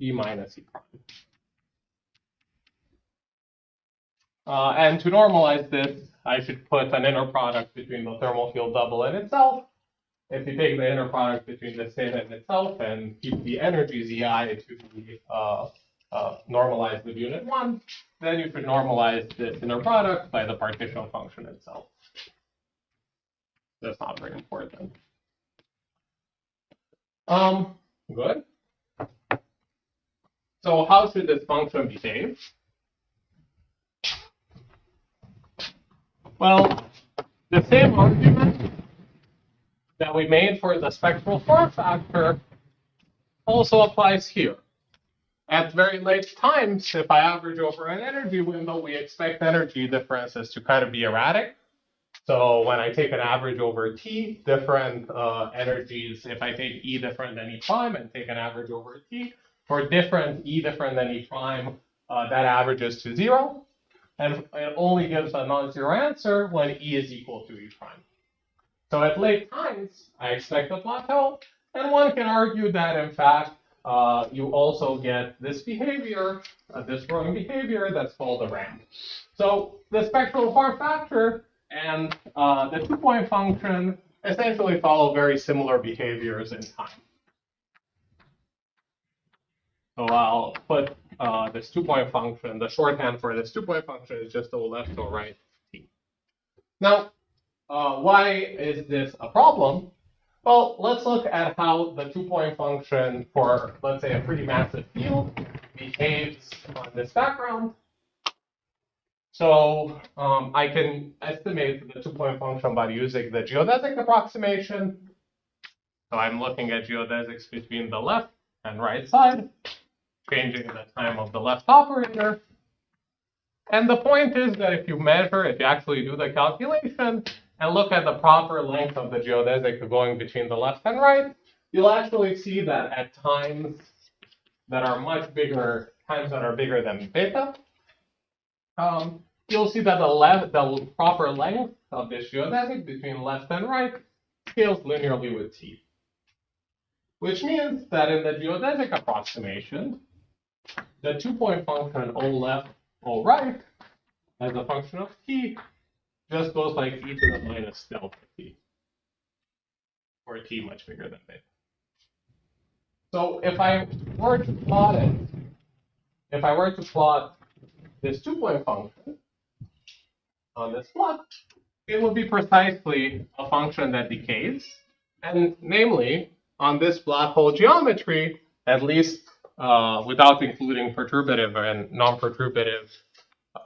e minus e prime. And to normalize this, I should put an inner product between the thermal field double and itself. If you take the inner product between this theta and itself and keep the energies EI to be normalized with unit 1, then you should normalize this inner product by the partition function itself. That's not very important. Good. So how should this function behave? Well, the same argument that we made for the spectral form factor also applies here. At very late times, if I average over an energy window, we expect energy differences to kind of be erratic. So when I take an average over T, different energies, if I take E different than E prime and take an average over T, for different E different than E prime, that averages to 0. And it only gives a non-zero answer when E is equal to E prime. So at late times, I expect a plateau. And one can argue that, in fact, you also get this behavior, this growing behavior that's called a ramp. So the spectral form factor and the 2-point function essentially follow very similar behaviors in time. So I'll put this 2-point function, the shorthand for this 2-point function is just O left or right t. Now, why is this a problem? Well, let's look at how the 2-point function for, let's say, a pretty massive field behaves on this background. So I can estimate the 2-point function by using the geodesic approximation. So I'm looking at geodesics between the left and right side, changing the time of the left operator. And the point is that if you actually do the calculation and look at the proper length of the geodesic going between the left and right, you'll actually see that at times that are much bigger, times that are bigger than beta, you'll see that the proper length of this geodesic between left and right scales linearly with t. Which means that in the geodesic approximation, the 2-point function O left, O right, as a function of t, just goes like e to the minus delta t, or t much bigger than beta. So if I were to plot it, if I were to plot this 2-point function on this plot, it would be precisely a function that decays, and namely, on this black hole geometry, at least without including perturbative and non-perturbative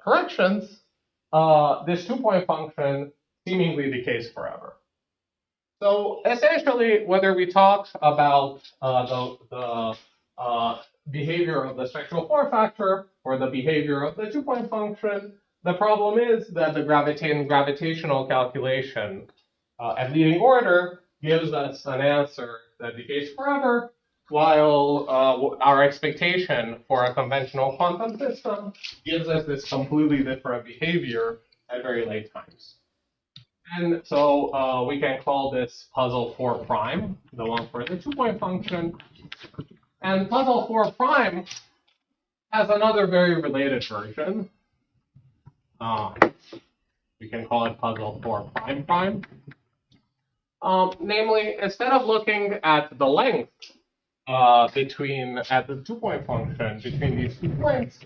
corrections, this 2-point function seemingly decays forever. So essentially, whether we talk about the behavior of the spectral form factor or the behavior of the 2-point function, the problem is that the gravitational calculation at leading order gives us an answer that decays forever, while our expectation for a conventional quantum system gives us this completely different behavior at very late times. And so we can call this puzzle 4 prime, the one for the 2-point function. And puzzle 4 prime has another very related version. We can call it puzzle 4 prime prime. Namely, instead of looking at the length at the 2-point function between these 2 points,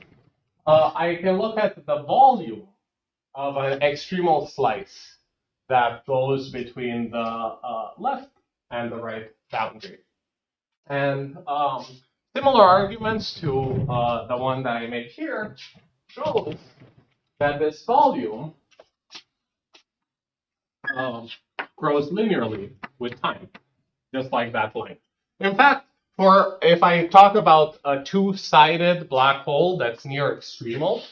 I can look at the volume of an extremal slice that goes between the left and the right boundary. And similar arguments to the one that I made here shows that this volume grows linearly with time, just like that line. In fact, if I talk about a two-sided black hole that's near extremal,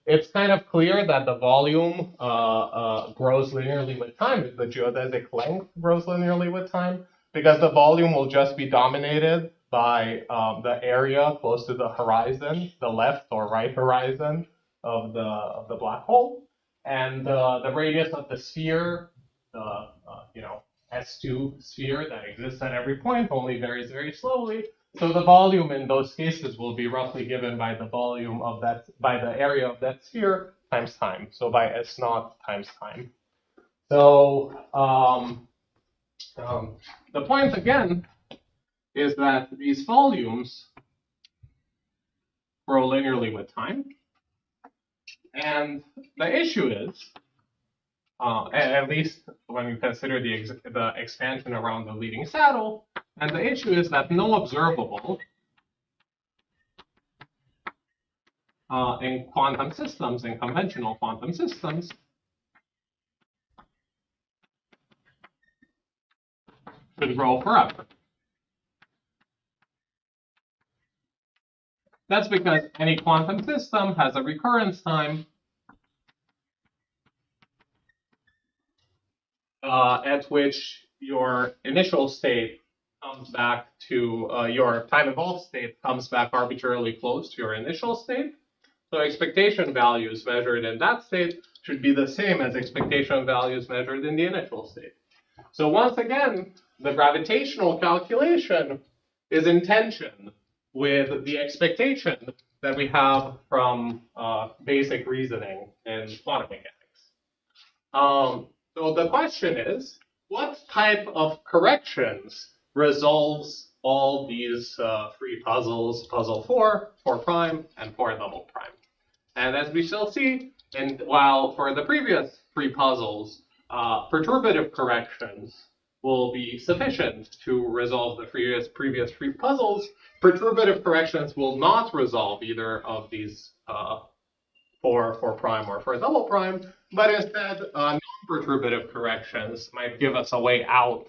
it's kind of clear that the volume grows linearly with time. The geodesic length grows linearly with time because the volume will just be dominated by the area close to the horizon, the left or right horizon of the black hole, and the radius of the sphere, the S2 sphere that exists at every point only varies very slowly. So the volume in those cases will be roughly given by the volume of that, by the area of that sphere times time. So by S naught times time. So the point again is that these volumes grow linearly with time. And the issue is, at least when you consider the expansion around the leading saddle, and the issue is that no observable in quantum systems, in conventional quantum systems, should grow forever. That's because any quantum system has a recurrence time at which your initial state comes back to your time evolved state comes back arbitrarily close to your initial state. So expectation values measured in that state should be the same as expectation values measured in the initial state. So once again, the gravitational calculation is in tension with the expectation that we have from basic reasoning in quantum mechanics. So the question is, what type of corrections resolves all these three puzzles, puzzle 4, 4 prime, and 4 double prime? And as we shall see, and while for the previous three puzzles, perturbative corrections will be sufficient to resolve the previous three puzzles, perturbative corrections will not resolve either of these 4 prime or 4 double prime, but instead non-perturbative corrections might give us a way out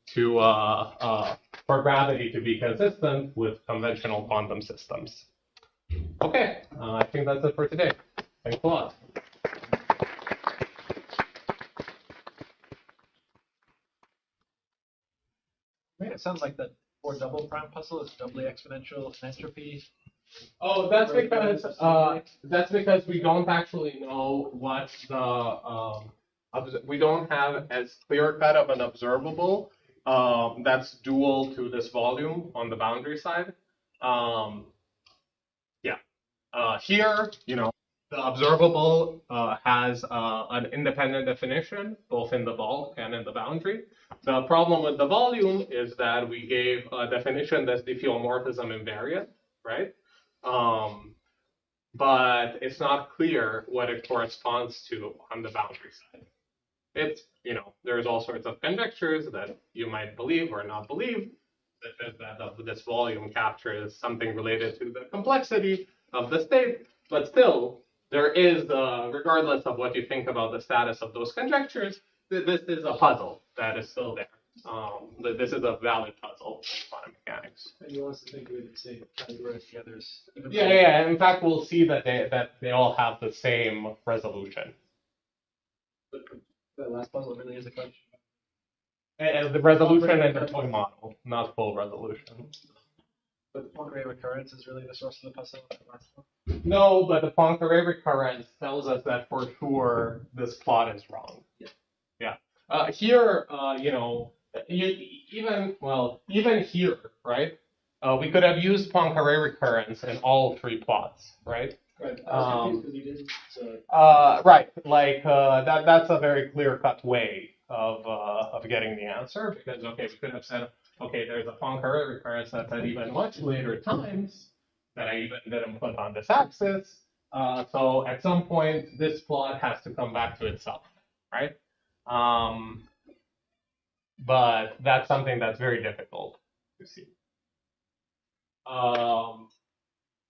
to for gravity to be consistent with conventional quantum systems. Okay, I think that's it for today. Thanks a lot. It sounds like the 4 double prime puzzle is doubly exponential entropy. Oh, that's because we don't actually know what we don't have as clear cut of an observable that's dual to this volume on the boundary side. Here, the observable has an independent definition, both in the bulk and in the boundary. The problem with the volume is that we gave a definition that's diffeomorphism invariant, right? But it's not clear what it corresponds to on the boundary side. It's, there's all sorts of conjectures that you might believe or not believe, such as that this volume captures something related to the complexity of the state, but still, there is, regardless of what you think about the status of those conjectures, this is a puzzle that is still there. This is a valid puzzle in quantum mechanics. And you want us to think of it the same category as the others? Yeah. In fact, we'll see that they all have the same resolution. But that last puzzle really is a question. And the resolution and the toy model, not full resolution. But the Poincare recurrence is really the source of the puzzle. No, but the Poincare recurrence tells us that for sure this plot is wrong. Yeah. Here, even here, right? We could have used Poincare recurrence in all three plots, right? Right. Right. Like that's a very clear-cut way of getting the answer because we could have said, okay, there's a Poincare recurrence that's at even much later times that I even didn't put on this axis. So at some point, this plot has to come back to itself, right? But that's something that's very difficult to see.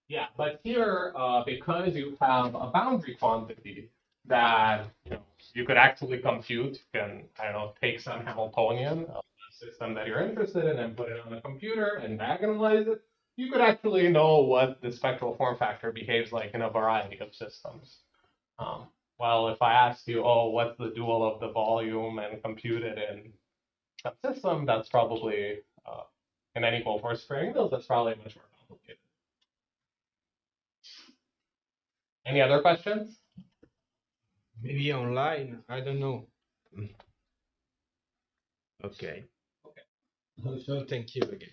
Yeah, but here, because you have a boundary quantity that you could actually compute, you can, I don't know, take some Hamiltonian of the system that you're interested in and put it on a computer and diagonalize it, you could actually know what the spectral form factor behaves like in a variety of systems. Well, if I asked you, oh, what's the dual of the volume and compute it in a system, that's probably an n-equal force squaring those, that's probably much more complicated. Any other questions? Maybe online, I don't know. Okay. Okay. So thank you again.